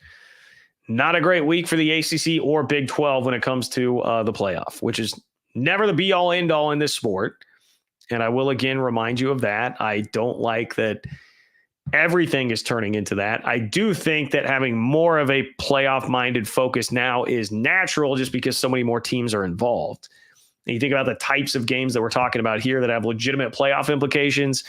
Not a great week for the ACC or Big 12 when it comes to the playoff, which is never the be all end all in this sport. And I will again remind you of that. I don't like that everything is turning into that. I do think that having more of a playoff-minded focus now is natural just because so many more teams are involved. And you think about the types of games that we're talking about here that have legitimate playoff implications,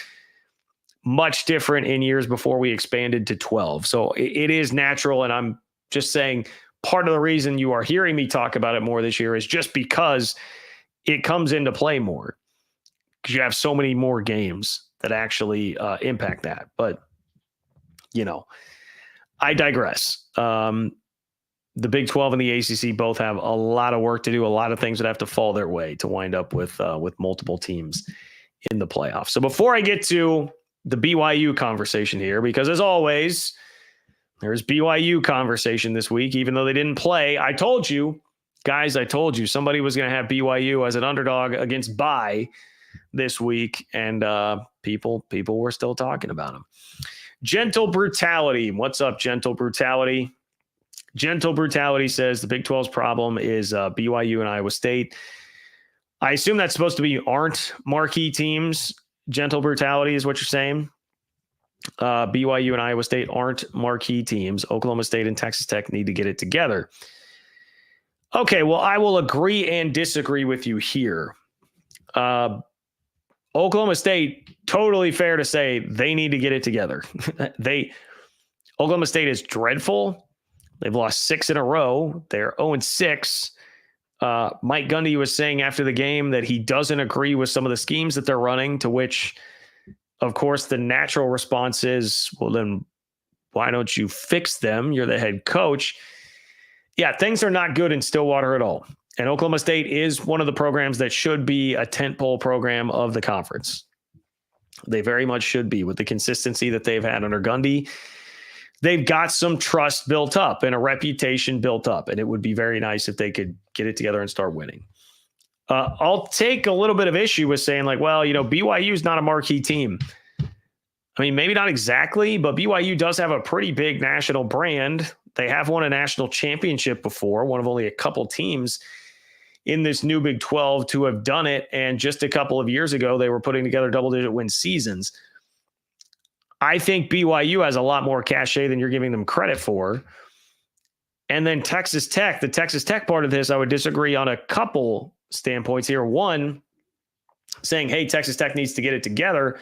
much different in years before we expanded to 12. So it is natural, and I'm just saying part of the reason you are hearing me talk about it more this year is just because it comes into play more, because you have so many more games that actually impact that. But, I digress. The Big 12 and the ACC both have a lot of work to do, a lot of things that have to fall their way to wind up with multiple teams in the playoffs. So before I get to the BYU conversation here, because as always, there's BYU conversation this week, even though they didn't play. I told you, guys, somebody was going to have BYU as an underdog against bye this week, and people were still talking about him. Gentle Brutality. What's up, Gentle Brutality? Gentle Brutality says the Big 12's problem is BYU and Iowa State. I assume that's supposed to be aren't marquee teams. Gentle Brutality is what you're saying. BYU and Iowa State aren't marquee teams. Oklahoma State and Texas Tech need to get it together. Okay, well, I will agree and disagree with you here. Oklahoma State, totally fair to say they need to get it together. Oklahoma State is dreadful. They've lost 6 in a row. They're 0-6. Mike Gundy was saying after the game that he doesn't agree with some of the schemes that they're running, to which, of course, the natural response is, well, then why don't you fix them? You're the head coach. Yeah, things are not good in Stillwater at all. And Oklahoma State is one of the programs that should be a tentpole program of the conference. They very much should be with the consistency that they've had under Gundy. They've got some trust built up and a reputation built up, and it would be very nice if they could get it together and start winning. I'll take a little bit of issue with saying like, well, BYU is not a marquee team. I mean, maybe not exactly, but BYU does have a pretty big national brand. They have won a national championship before, one of only a couple teams in this new Big 12 to have done it. And just a couple of years ago, they were putting together double-digit win seasons. I think BYU has a lot more cachet than you're giving them credit for. And then Texas Tech, the Texas Tech part of this, I would disagree on a couple standpoints here. One, saying, hey, Texas Tech needs to get it together.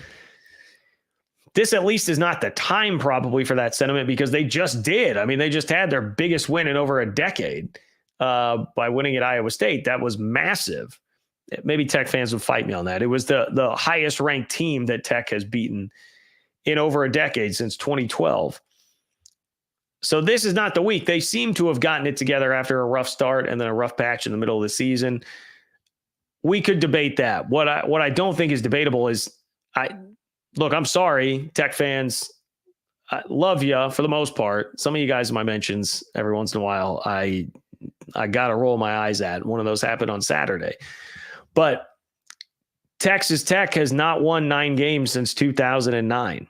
This at least is not the time probably for that sentiment because they just did. I mean, they just had their biggest win in over a decade by winning at Iowa State. That was massive. Maybe Tech fans would fight me on that. It was the highest ranked team that Tech has beaten in over a decade since 2012. So this is not the week. They seem to have gotten it together after a rough start and then a rough patch in the middle of the season. We could debate that. What I don't think is debatable is look, I'm sorry, Tech fans. I love you for the most part. Some of you guys in my mentions every once in a while, I got to roll my eyes at. One of those happened on Saturday. But Texas Tech has not won 9 games since 2009.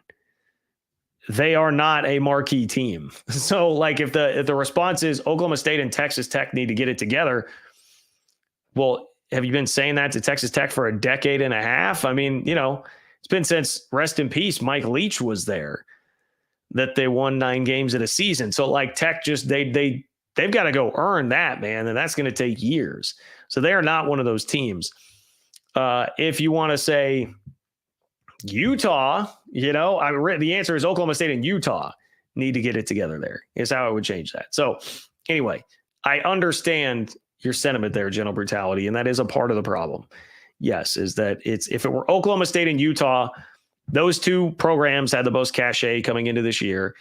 They are not a marquee team. So, like, if the response is Oklahoma State and Texas Tech need to get it together, well, have you been saying that to Texas Tech for a decade and a half? I mean, it's been since, rest in peace, Mike Leach was there, that they won 9 games in a season. So, like, Tech just they've got to go earn that, man, and that's going to take years. So they are not one of those teams. If you want to say Utah, the answer is Oklahoma State and Utah need to get it together there, is how I would change that. So anyway, I understand your sentiment there, Gentle Brutality, and that is a part of the problem. Yes, is that if it were Oklahoma State and Utah, those two programs had the most cachet coming into this year.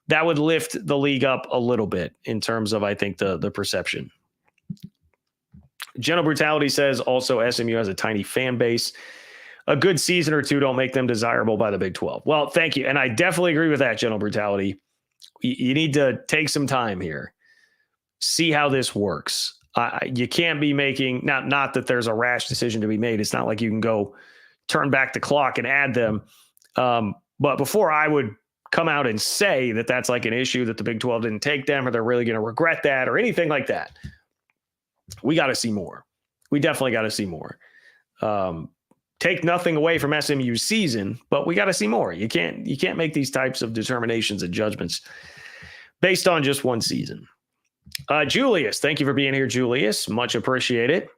That would lift the league up a little bit in terms of, I think, the perception. Gentle Brutality says also SMU has a tiny fan base. A good season or two don't make them desirable by the Big 12. Well, thank you. And I definitely agree with that, Gentle Brutality. You need to take some time here. See how this works. You can't be making, not that there's a rash decision to be made. It's not like you can go turn back the clock and add them. But before I would come out and say that that's like an issue that the Big 12 didn't take them or they're really going to regret that or anything like that, we got to see more. We definitely got to see more. Take nothing away from SMU's season, but we got to see more. You can't make these types of determinations and judgments based on just one season. Julius, thank you for being here, Julius. Much appreciated.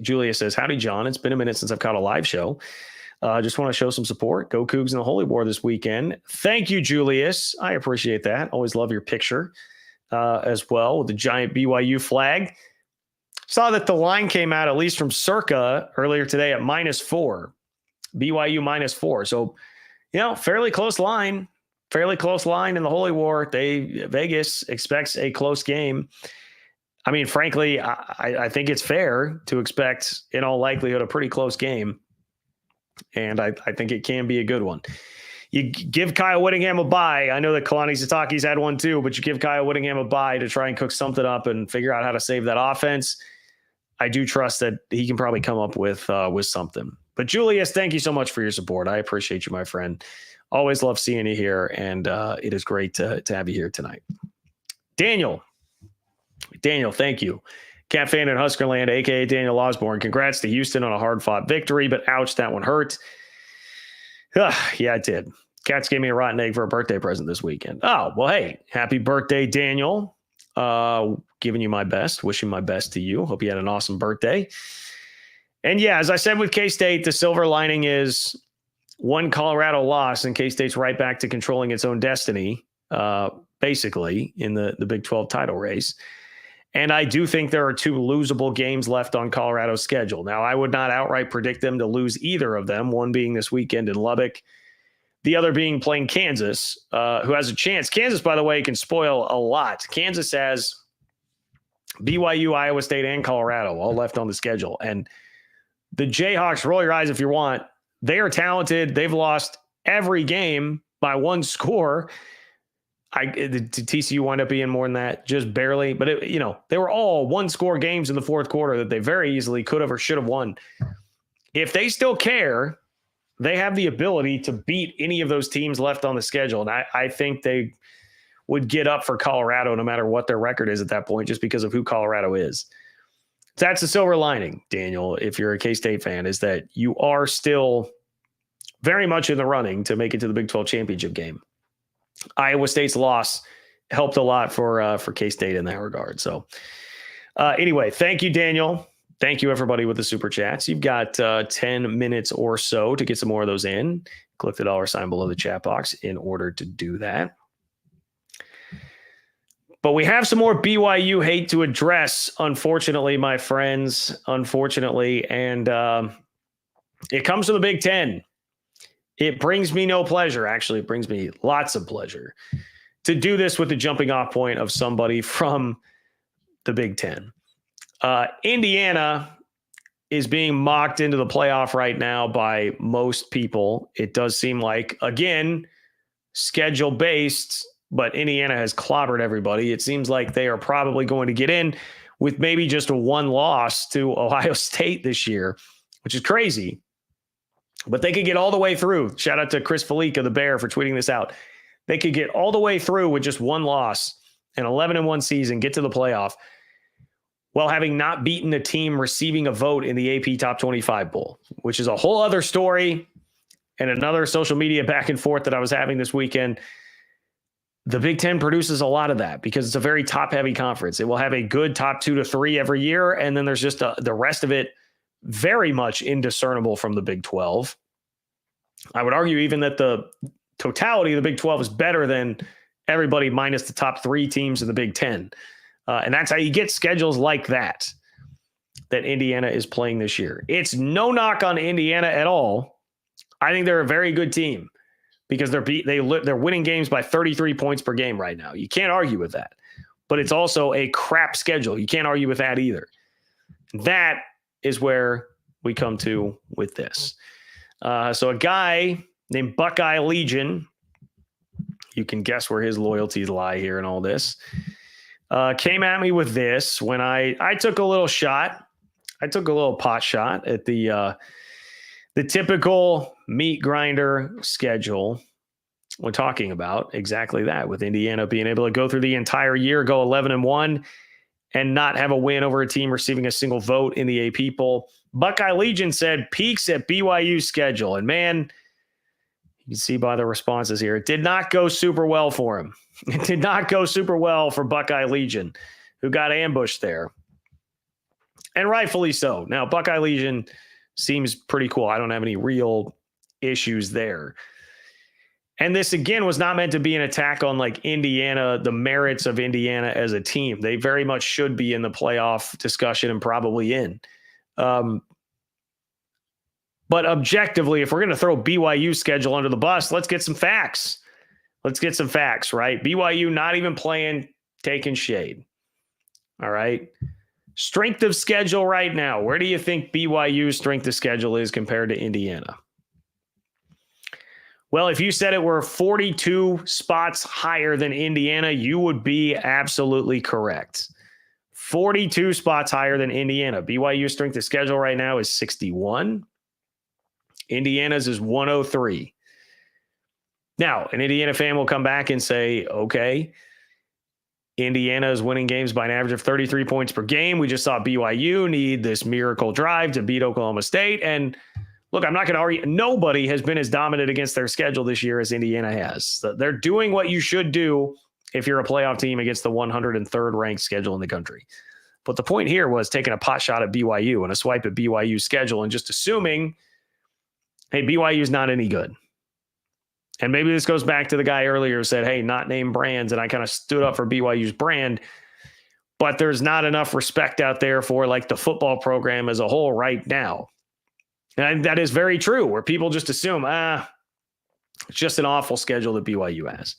Julius says, howdy, John. It's been a minute since I've caught a live show. Just want to show some support. Go Cougs in the Holy War this weekend. Thank you, Julius. I appreciate that. Always love your picture as well with the giant BYU flag. Saw that the line came out, at least from Circa earlier today, at -4. BYU -4. So, fairly close line in the Holy War. Vegas expects a close game. I mean, frankly, I think it's fair to expect, in all likelihood, a pretty close game. And I think it can be a good one. You give Kyle Whittingham a bye. I know that Kalani Sitake's had one too, but you give Kyle Whittingham a bye to try and cook something up and figure out how to save that offense. I do trust that he can probably come up with something. But Julius, thank you so much for your support. I appreciate you, my friend. Always love seeing you here, and it is great to have you here tonight. Daniel, thank you. Cat fan in Huskerland, a.k.a. Daniel Osborne. Congrats to Houston on a hard-fought victory, but ouch, that one hurt. Yeah, it did. Cats gave me a rotten egg for a birthday present this weekend. Oh, well, hey, happy birthday, Daniel. Giving you my best, wishing my best to you. Hope you had an awesome birthday. And yeah, as I said with K-State, the silver lining is one Colorado loss and K-State's right back to controlling its own destiny, basically, in the Big 12 title race. And I do think there are 2 losable games left on Colorado's schedule. Now, I would not outright predict them to lose either of them, one being this weekend in Lubbock, the other being playing Kansas, who has a chance. Kansas, by the way, can spoil a lot. Kansas has BYU, Iowa State, and Colorado all left on the schedule. And the Jayhawks, roll your eyes if you want, They are talented. They've lost every game by one score. The TCU wound up being more than that, just barely. But, they were all one-score games in the fourth quarter that they very easily could have or should have won. If they still care, they have the ability to beat any of those teams left on the schedule. And I think they would get up for Colorado no matter what their record is at that point, just because of who Colorado is. That's the silver lining, Daniel, if you're a K-State fan, is that you are still very much in the running to make it to the Big 12 championship game. Iowa State's loss helped a lot for K-State in that regard. So anyway, thank you, Daniel. Thank you, everybody, with the super chats. You've got 10 minutes or so to get some more of those in. Click the $ below the chat box in order to do that. But we have some more BYU hate to address, unfortunately, my friends, unfortunately. And it comes from the Big Ten. It brings me no pleasure. Actually, it brings me lots of pleasure to do this with the jumping off point of somebody from the Big Ten. Indiana is being mocked into the playoff right now by most people. It does seem like, again, schedule-based, but Indiana has clobbered everybody. It seems like they are probably going to get in with maybe just a one loss to Ohio State this year, which is crazy. But they could get all the way through. Shout out to Chris Felica, the Bear, for tweeting this out. They could get all the way through with just one loss, an 11-1 season, get to the playoff, while having not beaten a team receiving a vote in the AP Top 25 Bowl, which is a whole other story and another social media back and forth that I was having this weekend. The Big Ten produces a lot of that because it's a very top-heavy conference. It will have a good top 2 to 3 every year, and then there's just the rest of it very much indiscernible from the Big 12. I would argue even that the totality of the Big 12 is better than everybody minus the top 3 teams in the Big 10. And that's how you get schedules like that Indiana is playing this year. It's no knock on Indiana at all. I think they're a very good team because they're winning games by 33 points per game right now. You can't argue with that. But it's also a crap schedule. You can't argue with that either. That is where we come to with this. So a guy named Buckeye Legion, you can guess where his loyalties lie here in all this, came at me with this when I took a little shot. I took a little pot shot at the typical meat grinder schedule when talking about exactly that, with Indiana being able to go through the entire year, go 11-1, and not have a win over a team receiving a single vote in the AP poll. Buckeye Legion said peaks at BYU schedule. And man, you can see by the responses here, it did not go super well for him. It did not go super well for Buckeye Legion, who got ambushed there. And rightfully so. Now, Buckeye Legion seems pretty cool. I don't have any real issues there. And this, again, was not meant to be an attack on like Indiana, the merits of Indiana as a team. They very much should be in the playoff discussion and probably in. But objectively, if we're going to throw BYU schedule under the bus, let's get some facts. Let's get some facts, right? BYU not even playing, taking shade. All right. Strength of schedule right now. Where do you think BYU's strength of schedule is compared to Indiana? Well, if you said it were 42 spots higher than Indiana, you would be absolutely correct. 42 spots higher than Indiana. BYU's strength of schedule right now is 61. Indiana's is 103. Now, an Indiana fan will come back and say, okay, Indiana is winning games by an average of 33 points per game. We just saw BYU need this miracle drive to beat Oklahoma State. And look, I'm not going to argue. Nobody has been as dominant against their schedule this year as Indiana has. They're doing what you should do if you're a playoff team against the 103rd ranked schedule in the country. But the point here was taking a pot shot at BYU and a swipe at BYU's schedule and just assuming, hey, BYU's not any good. And maybe this goes back to the guy earlier who said, hey, not name brands. And I kind of stood up for BYU's brand. But there's not enough respect out there for like the football program as a whole right now. And that is very true, where people just assume, it's just an awful schedule that BYU has.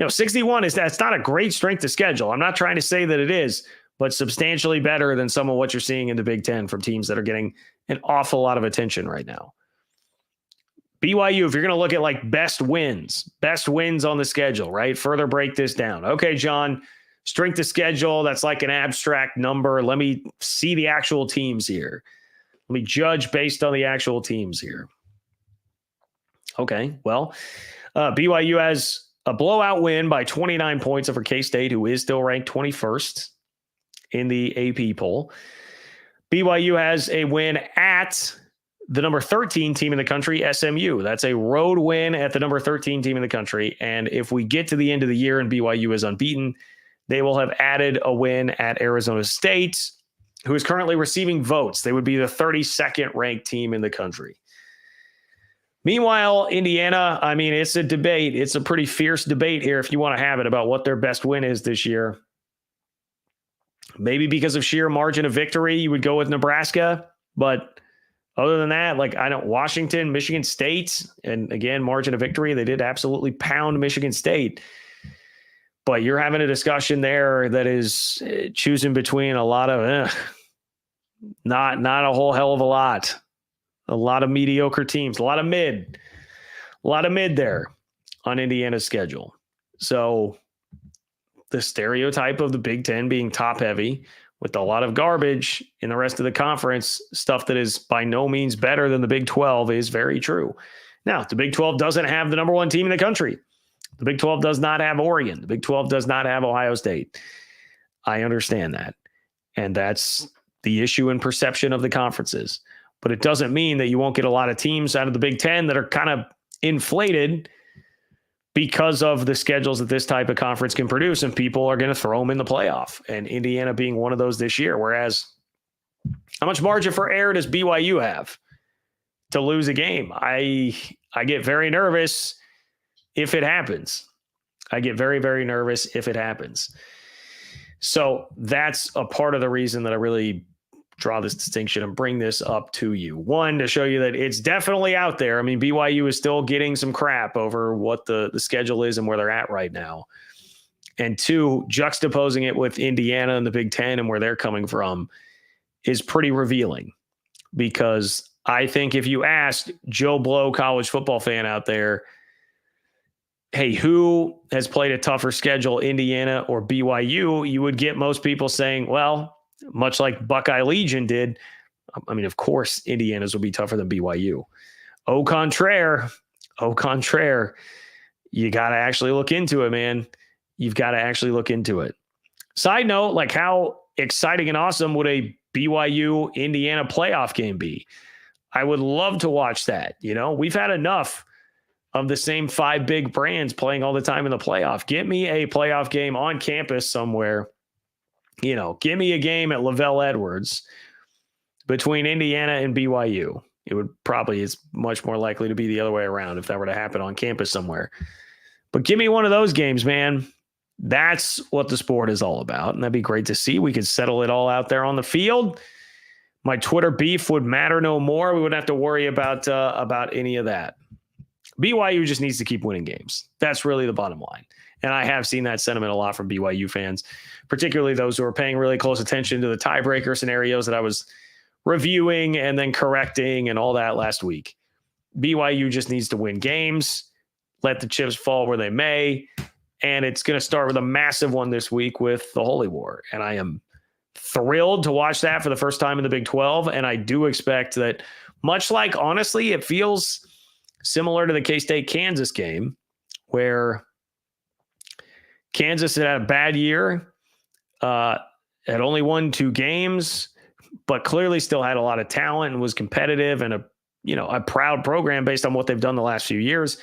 61 that's not a great strength of schedule. I'm not trying to say that it is, but substantially better than some of what you're seeing in the Big Ten from teams that are getting an awful lot of attention right now. BYU, if you're going to look at like best wins on the schedule, right? Further break this down. Okay, John, strength of schedule, that's like an abstract number. Let me see the actual teams here. Let me judge based on the actual teams here. Okay, well, BYU has a blowout win by 29 points over K-State, who is still ranked 21st in the AP poll. BYU has a win at the number 13 team in the country, SMU. That's a road win at the number 13 team in the country. And if we get to the end of the year and BYU is unbeaten, they will have added a win at Arizona State, who is currently receiving votes. They would be the 32nd ranked team in the country. Meanwhile, Indiana, I mean, it's a debate. It's a pretty fierce debate here if you want to have it about what their best win is this year. Maybe because of sheer margin of victory, you would go with Nebraska. But other than that, like Washington, Michigan State, and again, margin of victory, they did absolutely pound Michigan State. But you're having a discussion there that is choosing between a lot of not a whole hell of a lot of mediocre teams, a lot of mid there on Indiana's schedule. So the stereotype of the Big Ten being top heavy with a lot of garbage in the rest of the conference, stuff that is by no means better than the Big 12, is very true. Now, the Big 12 doesn't have the number one team in the country. The Big 12 does not have Oregon. The Big 12 does not have Ohio State. I understand that. And that's the issue and perception of the conferences. But it doesn't mean that you won't get a lot of teams out of the Big Ten that are kind of inflated because of the schedules that this type of conference can produce, and people are going to throw them in the playoff, and Indiana being one of those this year. Whereas, how much margin for error does BYU have to lose a game? I get very nervous if it happens. I get very, very nervous if it happens. So that's a part of the reason that I really draw this distinction and bring this up to you. One, to show you that it's definitely out there. I mean, BYU is still getting some crap over what the schedule is and where they're at right now. And two, juxtaposing it with Indiana and the Big Ten and where they're coming from is pretty revealing. Because I think if you asked Joe Blow, college football fan out there, hey, who has played a tougher schedule, Indiana or BYU, you would get most people saying, well, much like Buckeye Legion did, I mean, of course, Indiana's will be tougher than BYU. Au contraire, you got to actually look into it, man. You've got to actually look into it. Side note, like, how exciting and awesome would a BYU-Indiana playoff game be? I would love to watch that. You know, we've had enough of the same five big brands playing all the time in the playoff. Get me a playoff game on campus somewhere. You know, give me a game at Lavelle Edwards between Indiana and BYU. It would probably, it's much more likely to be the other way around if that were to happen on campus somewhere. But give me one of those games, man. That's what the sport is all about. And that'd be great to see. We could settle it all out there on the field. My Twitter beef would matter no more. We wouldn't have to worry about any of that. BYU just needs to keep winning games. That's really the bottom line. And I have seen that sentiment a lot from BYU fans, particularly those who are paying really close attention to the tiebreaker scenarios that I was reviewing and then correcting and all that last week. BYU just needs to win games, let the chips fall where they may, and it's going to start with a massive one this week with the Holy War. And I am thrilled to watch that for the first time in the Big 12, and I do expect that, much like, honestly, it feels similar to the K-State Kansas game, where Kansas had a bad year, had only won 2 games, but clearly still had a lot of talent and was competitive and a proud program based on what they've done the last few years.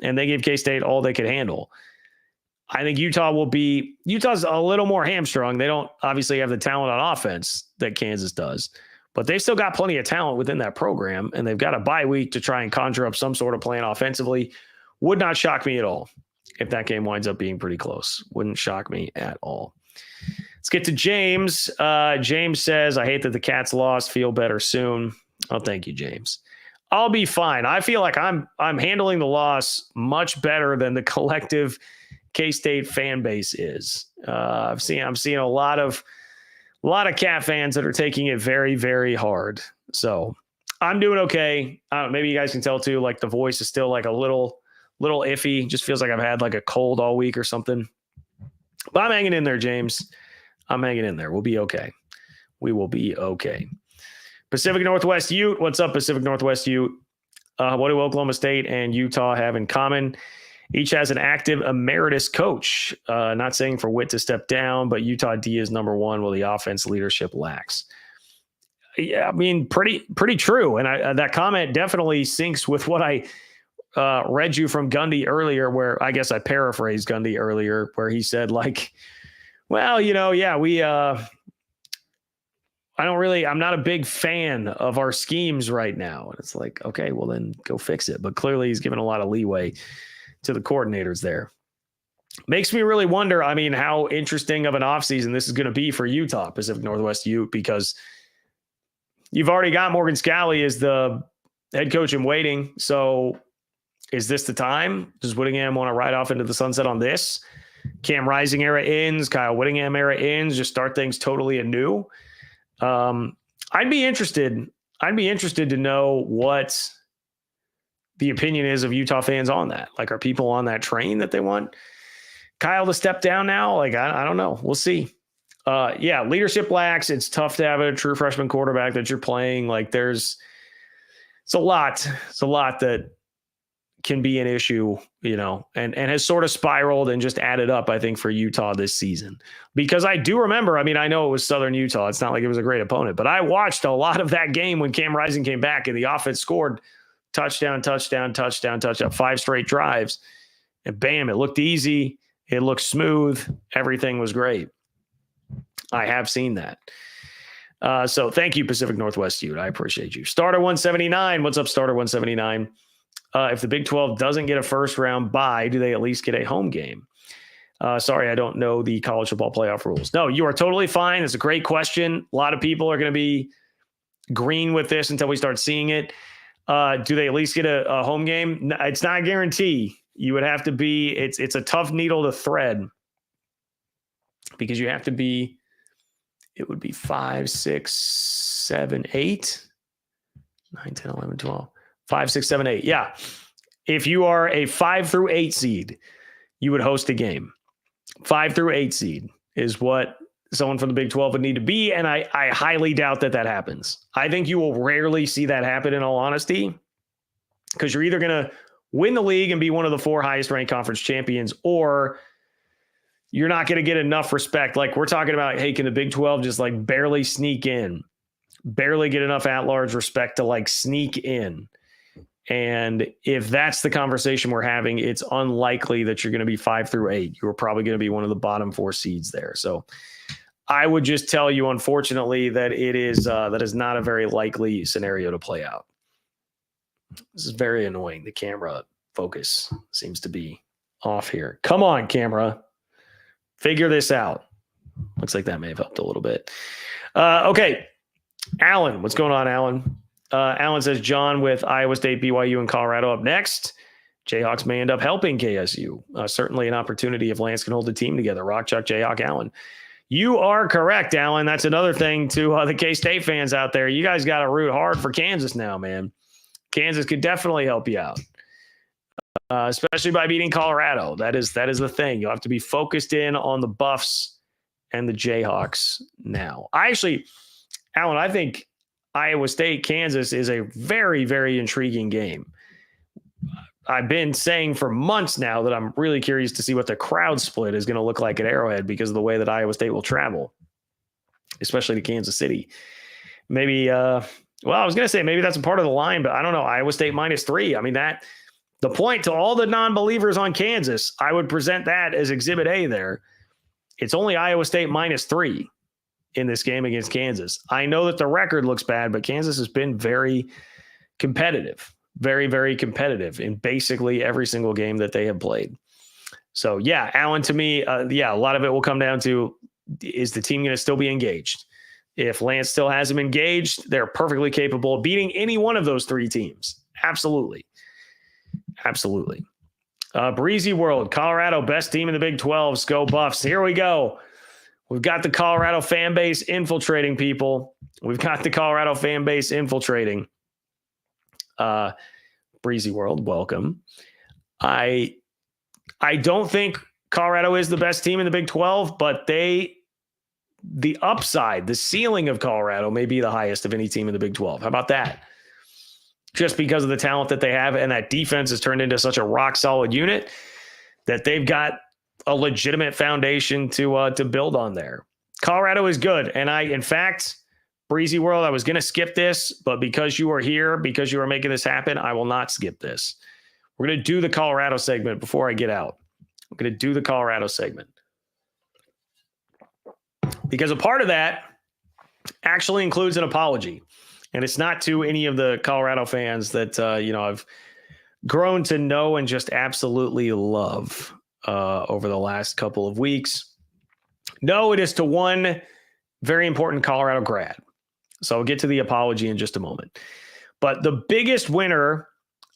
And they gave K-State all they could handle. I think Utah's a little more hamstrung. They don't obviously have the talent on offense that Kansas does, but they've still got plenty of talent within that program, and they've got a bye week to try and conjure up some sort of plan offensively. Would not shock me at all if that game winds up being pretty close. Wouldn't shock me at all. Let's get to James. James says, I hate that the Cats lost. Feel better soon. Oh, thank you, James. I'll be fine. I feel like I'm handling the loss much better than the collective K-State fan base is. I'm seeing a lot of Cat fans that are taking it very, very hard. So I'm doing okay. Maybe you guys can tell too, like the voice is still like a little iffy. Just feels like I've had like a cold all week or something. But I'm hanging in there, James. I'm hanging in there. We'll be okay. We will be okay. Pacific Northwest Ute. What's up, Pacific Northwest Ute? What do Oklahoma State and Utah have in common? Each has an active emeritus coach. Not saying for Witt to step down, but Utah D is number one while the offense leadership lacks. Yeah, I mean, pretty true. And that comment definitely syncs with what I read you from Gundy earlier, where I guess I paraphrased Gundy earlier, where he said like, well, I'm not a big fan of our schemes right now. And it's like, okay, well then go fix it. But clearly he's given a lot of leeway to the coordinators there. Makes me really wonder, I mean, how interesting of an offseason this is going to be for Utah, Pacific Northwest Ute, because you've already got Morgan Scalley as the head coach in waiting. So is this the time? Does Whittingham want to ride off into the sunset on this? Cam Rising era ends, Kyle Whittingham era ends, just start things totally anew. I'd be interested to know what the opinion is of Utah fans on that. Like, are people on that train that they want Kyle to step down now? Like, I don't know. We'll see. Leadership lacks. It's tough to have a true freshman quarterback that you're playing. Like it's a lot that can be an issue, and has sort of spiraled and just added up, I think, for Utah this season. Because I do remember, I mean, I know it was Southern Utah. It's not like it was a great opponent, but I watched a lot of that game when Cam Rising came back and the offense scored touchdown, 5 straight drives. And bam, it looked easy. It looked smooth. Everything was great. I have seen that. So thank you, Pacific Northwest Ute. I appreciate you. Starter 179. What's up, Starter 179? If the Big 12 doesn't get a first round bye, do they at least get a home game? Sorry, I don't know the college football playoff rules. No, you are totally fine. It's a great question. A lot of people are going to be green with this until we start seeing it. Do they at least get a home game? No, it's not a guarantee. You would have to be, it's a tough needle to thread, because you have to be, it would be 5, 6, 7, 8, 9, 10, 11, 12. 5, 6, 7, 8. Yeah. If you are a 5 through 8 seed, you would host a game. 5 through 8 seed is what someone from the Big 12 would need to be. And I highly doubt that happens. I think you will rarely see that happen, in all honesty, because you're either going to win the league and be one of the 4 highest ranked conference champions, or you're not going to get enough respect. Like, we're talking about, hey, can the Big 12 just like barely sneak in, barely get enough at-large respect to like sneak in? And if that's the conversation we're having, it's unlikely that you're going to be 5 through 8. You're probably going to be one of the bottom 4 seeds there. So I would just tell you, unfortunately, that that is not a very likely scenario to play out. This is very annoying. The camera focus seems to be off here. Come on, camera. Figure this out. Looks like that may have helped a little bit. Okay. Alan, what's going on, Alan? Alan says, John, with Iowa State, BYU, and Colorado up next, Jayhawks may end up helping KSU. Certainly an opportunity if Lance can hold the team together. Rock, Chuck, Jayhawk, Alan. You are correct, Alan. That's another thing to the K-State fans out there. You guys got to root hard for Kansas now, man. Kansas could definitely help you out, especially by beating Colorado. That is the thing. You'll have to be focused in on the Buffs and the Jayhawks now. Alan, I think Iowa State, Kansas is a very, very intriguing game. I've been saying for months now that I'm really curious to see what the crowd split is going to look like at Arrowhead, because of the way that Iowa State will travel, especially to Kansas City. Maybe, I was going to say maybe that's a part of the line, but I don't know. Iowa State -3. I mean, the point to all the non-believers on Kansas, I would present that as Exhibit A there. It's only Iowa State -3 in this game against Kansas. I know that the record looks bad, but Kansas has been very competitive, very, very competitive in basically every single game that they have played. So yeah, Alan, to me, a lot of it will come down to, is the team going to still be engaged? If Lance still has them engaged, they're perfectly capable of beating any one of those 3 teams. Absolutely. Absolutely. Breezy World, Colorado, best team in the Big 12. Go Buffs. Here we go. We've got the Colorado fan base infiltrating people. We've got the Colorado fan base infiltrating. Breezy World, welcome. I don't think Colorado is the best team in the Big 12, but the upside, the ceiling of Colorado may be the highest of any team in the Big 12. How about that? Just because of the talent that they have, and that defense has turned into such a rock solid unit that they've got a legitimate foundation to build on there. Colorado is good. And in fact, Breezy World, I was going to skip this, but because you are here, because you are making this happen, I will not skip this. We're going to do the Colorado segment before I get out. I'm going to do the Colorado segment. Because a part of that actually includes an apology. And it's not to any of the Colorado fans that, I've grown to know and just absolutely love over the last couple of weeks. No, it is to one very important Colorado grad. So I'll get to the apology in just a moment. But the biggest winner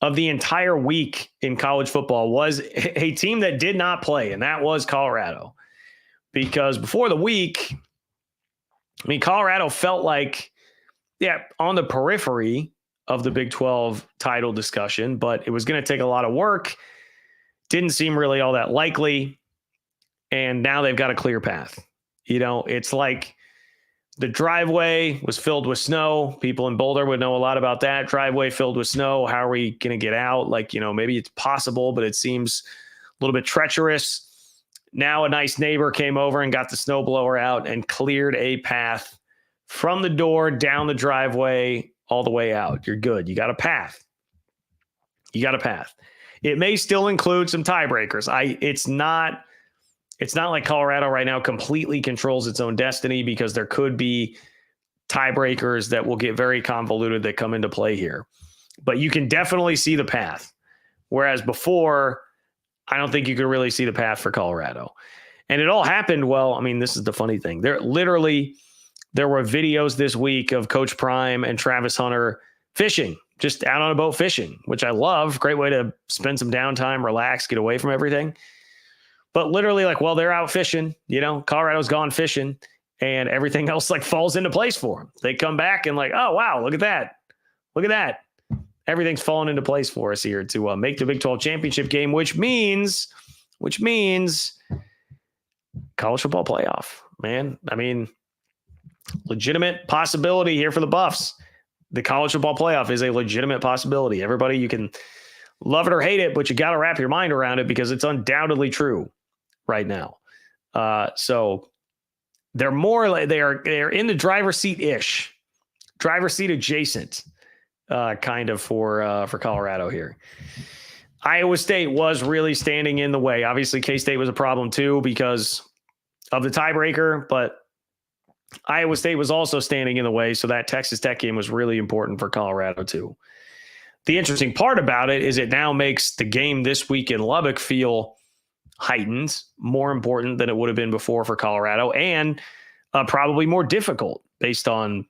of the entire week in college football was a team that did not play, and that was Colorado. Because before the week, Colorado felt like, on the periphery of the Big 12 title discussion, but it was going to take a lot of work. Didn't seem really all that likely. And now they've got a clear path. It's like the driveway was filled with snow. People in Boulder would know a lot about that. Driveway filled with snow. How are we going to get out? Maybe it's possible, but it seems a little bit treacherous. Now a nice neighbor came over and got the snowblower out and cleared a path from the door, down the driveway, all the way out. You're good. You got a path. It may still include some tiebreakers. It's not like Colorado right now completely controls its own destiny, because there could be tiebreakers that will get very convoluted that come into play here. But you can definitely see the path. Whereas before, I don't think you could really see the path for Colorado. And it all happened, this is the funny thing. There were videos this week of Coach Prime and Travis Hunter fishing, just out on a boat fishing, which I love. Great way to spend some downtime, relax, get away from everything. But literally, they're out fishing, Colorado's gone fishing, and everything else falls into place for them. They come back and oh, wow, look at that. Everything's fallen into place for us here to make the Big 12 championship game, which means college football playoff, man. Legitimate possibility here for the Buffs. The college football playoff is a legitimate possibility. Everybody, you can love it or hate it, but you got to wrap your mind around it, because it's undoubtedly true right now. So they're more they're in the driver's seat-ish, driver's seat adjacent, kind of for Colorado here. Iowa State was really standing in the way. Obviously, K-State was a problem too because of the tiebreaker, but Iowa State was also standing in the way, so that Texas Tech game was really important for Colorado too. The interesting part about it is it now makes the game this week in Lubbock feel heightened, more important than it would have been before for Colorado, and probably more difficult based on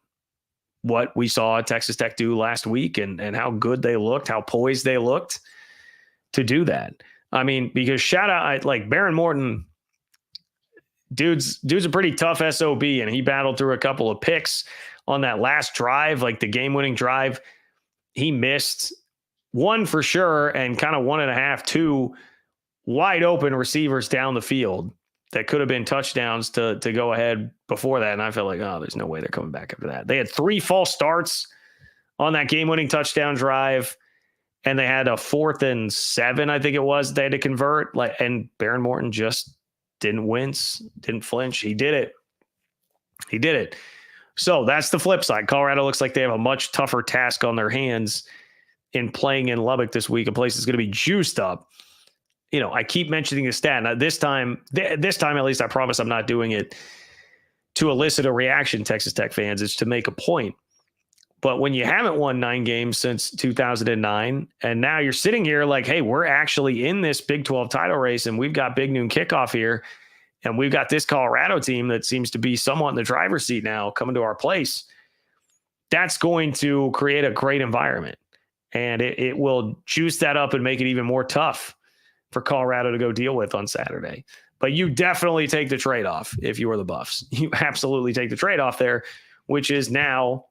what we saw Texas Tech do last week and how good they looked, how poised they looked to do that. Because shout out, Baron Morton, dude's a pretty tough SOB, and he battled through a couple of picks on that last drive, the game-winning drive. He missed one for sure, and kind of 1.5, 2 wide open receivers down the field that could have been touchdowns to go ahead before that. And I felt there's no way they're coming back after that. They had 3 false starts on that game-winning touchdown drive, and they had a 4th and 7, I think it was, they had to convert. And Baron Morton just didn't wince, didn't flinch. He did it. So that's the flip side. Colorado looks like they have a much tougher task on their hands in playing in Lubbock this week, a place that's going to be juiced up. I keep mentioning the stat. Now, this time at least, I promise I'm not doing it to elicit a reaction, Texas Tech fans. It's to make a point. But when you haven't won 9 games since 2009, and now you're sitting here hey, we're actually in this Big 12 title race, and we've got Big Noon Kickoff here, and we've got this Colorado team that seems to be somewhat in the driver's seat now coming to our place. That's going to create a great environment, and it will juice that up and make it even more tough for Colorado to go deal with on Saturday. But you definitely take the trade-off if you are the Buffs. You absolutely take the trade-off there, which is now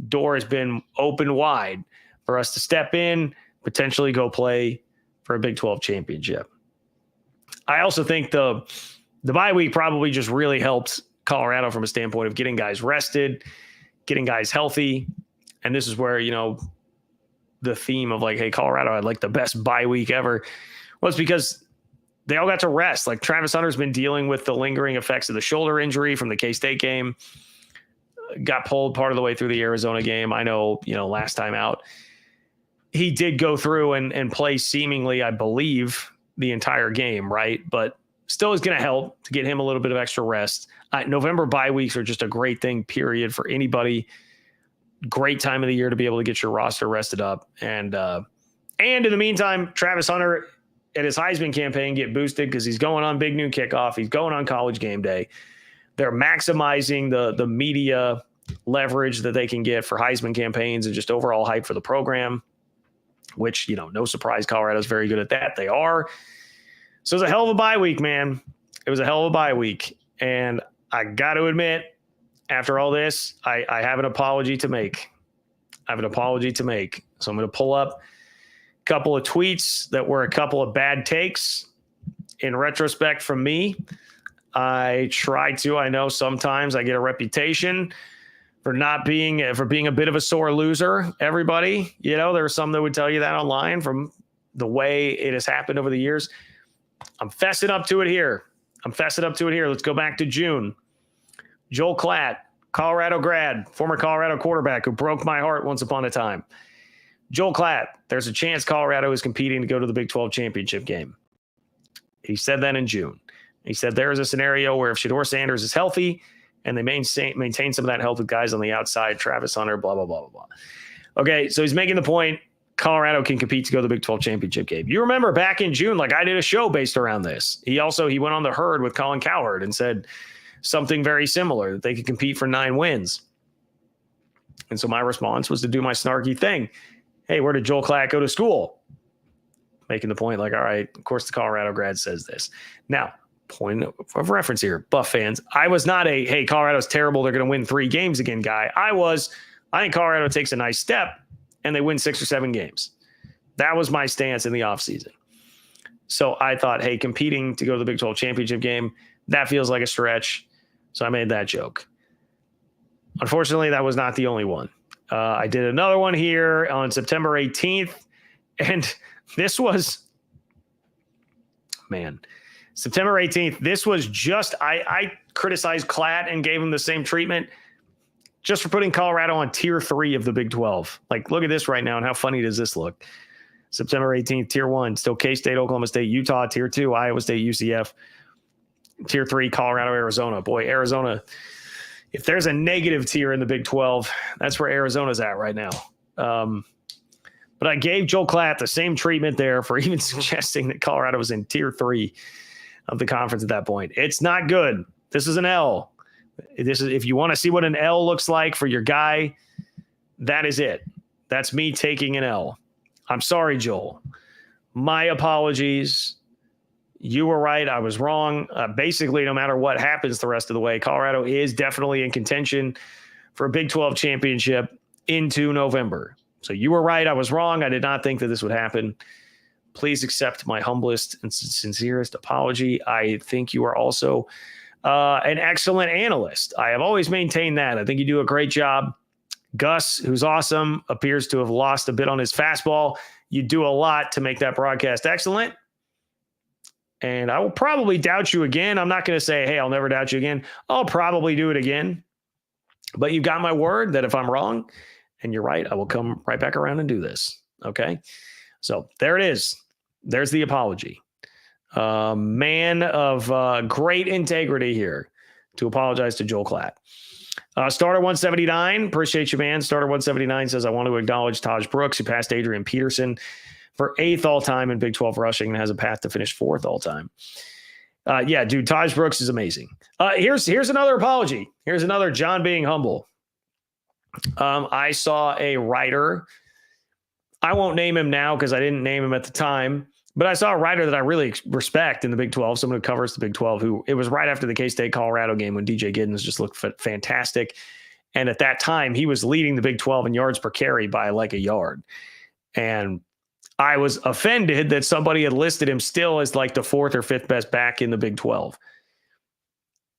door has been open wide for us to step in, potentially go play for a Big 12 championship. I also think the bye week probably just really helped Colorado from a standpoint of getting guys rested, getting guys healthy. And this is where, the theme of like, hey, Colorado had like the best bye week ever was because they all got to rest. Like Travis Hunter's been dealing with the lingering effects of the shoulder injury from the K-State game, got pulled part of the way through the Arizona game. I know, last time out, he did go through and play seemingly, I believe, the entire game, right? But still is going to help to get him a little bit of extra rest. November bye weeks are just a great thing, period, for anybody. Great time of the year to be able to get your roster rested up. And in the meantime, Travis Hunter at his Heisman campaign get boosted because he's going on Big Noon Kickoff. He's going on College Game Day. They're maximizing the media leverage that they can get for Heisman campaigns and just overall hype for the program, which, no surprise, Colorado's very good at that. They are. So it was a hell of a bye week, man. It was a hell of a bye week. And I got to admit, after all this, I have an apology to make. So I'm going to pull up a couple of tweets that were a couple of bad takes in retrospect from me. I know sometimes I get a reputation for being a bit of a sore loser. Everybody, there are some that would tell you that online from the way it has happened over the years. I'm fessing up to it here. Let's go back to June. Joel Klatt, Colorado grad, former Colorado quarterback who broke my heart once upon a time. Joel Klatt, there's a chance Colorado is competing to go to the Big 12 championship game. He said that in June. He said there is a scenario where if Shedeur Sanders is healthy and they maintain some of that health with guys on the outside, Travis Hunter, blah, blah, blah, blah, blah. Okay, so he's making the point Colorado can compete to go to the Big 12 championship game. You remember back in June, like I did a show based around this. He went on the Herd with Colin Cowherd and said something very similar, that they could compete for 9 wins. And so my response was to do my snarky thing. Hey, where did Joel Klatt go to school? Making the point like, all right, of course the Colorado grad says this. Now, point of reference here, Buff fans, I was not hey, Colorado's terrible, they're going to win 3 games again guy. I think Colorado takes a nice step and they win 6 or 7 games. That was my stance in the offseason. So I thought, hey, competing to go to the Big 12 championship game, that feels like a stretch. So I made that joke. Unfortunately, that was not the only one. I did another one here on September 18th. And this was, September 18th. This was just, I criticized Klatt and gave him the same treatment just for putting Colorado on tier 3 of the Big 12. Like, look at this right now. And how funny does this look? September 18th, tier 1, still K-State, Oklahoma State, Utah, tier 2, Iowa State, UCF, tier 3, Colorado, Arizona. Boy, Arizona, if there's a negative tier in the Big 12, that's where Arizona's at right now. But I gave Joel Klatt the same treatment there for even suggesting that Colorado was in tier 3 of the conference at that point. It's not good. This is an L. If you want to see what an L looks like for your guy, that is it. That's me taking an L. I'm sorry, Joel. My apologies. You were right. I was wrong. Basically, no matter what happens the rest of the way, Colorado is definitely in contention for a Big 12 championship into November. So you were right. I was wrong. I did not think that this would happen. Please accept my humblest and sincerest apology. I think you are also an excellent analyst. I have always maintained that. I think you do a great job. Gus, who's awesome, appears to have lost a bit on his fastball. You do a lot to make that broadcast excellent. And I will probably doubt you again. I'm not going to say, hey, I'll never doubt you again. I'll probably do it again. But you've got my word that if I'm wrong and you're right, I will come right back around and do this. Okay? So there it is. There's the apology. Man of great integrity here to apologize to Joel Klatt. Starter 179. Appreciate you, man. Starter 179 says, I want to acknowledge Taj Brooks, who passed Adrian Peterson for 8th all-time in Big 12 rushing and has a path to finish 4th all-time. Yeah, dude, Taj Brooks is amazing. Here's another apology. Here's another John being humble. I saw a writer. I won't name him now because I didn't name him at the time, but I saw a writer that I really respect in the Big 12, someone who covers the Big 12, who it was right after the K-State Colorado game when DJ Giddens just looked fantastic. And at that time, he was leading the Big 12 in yards per carry by like a yard. And I was offended that somebody had listed him still as like the fourth or fifth best back in the Big 12.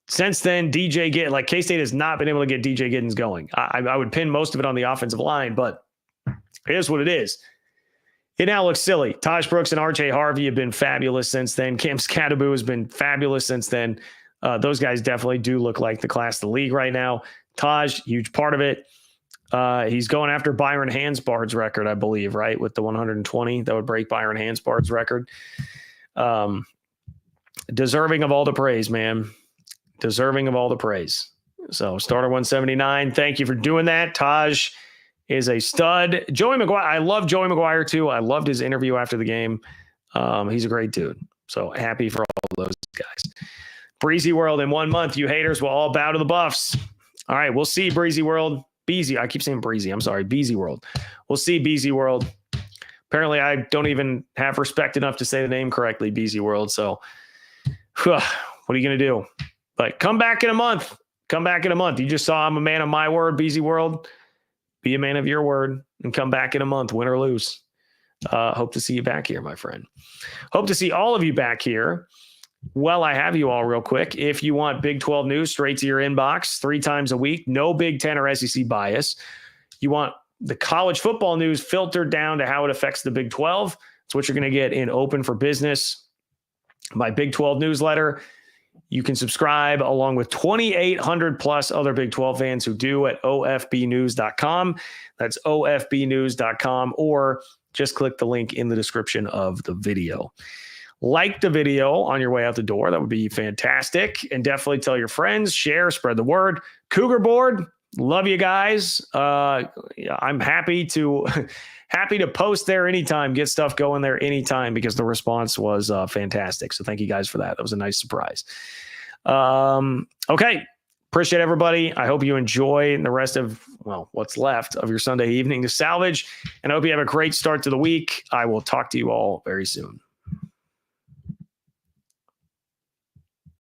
Since then, K-State has not been able to get DJ Giddens going. I would pin most of it on the offensive line, but it is what it is. It now looks silly. Taj Brooks and RJ Harvey have been fabulous since then. Cam Scadaboo has been fabulous since then. Those guys definitely do look like the class of the league right now. Taj, huge part of it. He's going after Byron Hansbard's record, I believe, right? With the 120 that would break Byron Hansbard's record. Deserving of all the praise, man. Deserving of all the praise. So starter 179. Thank you for doing that. Taj is a stud. Joey McGuire. I love Joey McGuire too. I loved his interview after the game. He's a great dude. So happy for all those guys. Breezy World in 1 month. You haters will all bow to the Buffs. All right. We'll see Breezy World. Beezy. I keep saying Breezy. I'm sorry. Beezy World. We'll see Beezy World. Apparently I don't even have respect enough to say the name correctly. Beezy World. So what are you going to do? But come back in a month. Come back in a month. You just saw I'm a man of my word, Beezy World. Be a man of your word and come back in a month, win or lose. Hope to see you back here, my friend. Hope to see all of you back here. Well, I have you all real quick. If you want Big 12 news straight to your inbox 3 times a week, no Big 10 or SEC bias. You want the college football news filtered down to how it affects the Big 12. It's what you're going to get in Open for Business, my Big 12 newsletter. You can subscribe along with 2,800 plus other Big 12 fans who do at ofbnews.com. That's ofbnews.com, or just click the link in the description of the video. Like the video on your way out the door. That would be fantastic. And definitely tell your friends, share, spread the word. Cougar Board, love you guys. I'm happy to post there anytime, get stuff going there anytime, because the response was fantastic. So thank you guys for that. That was a nice surprise. Okay. Appreciate everybody. I hope you enjoy the rest of, what's left of your Sunday evening to salvage. And I hope you have a great start to the week. I will talk to you all very soon.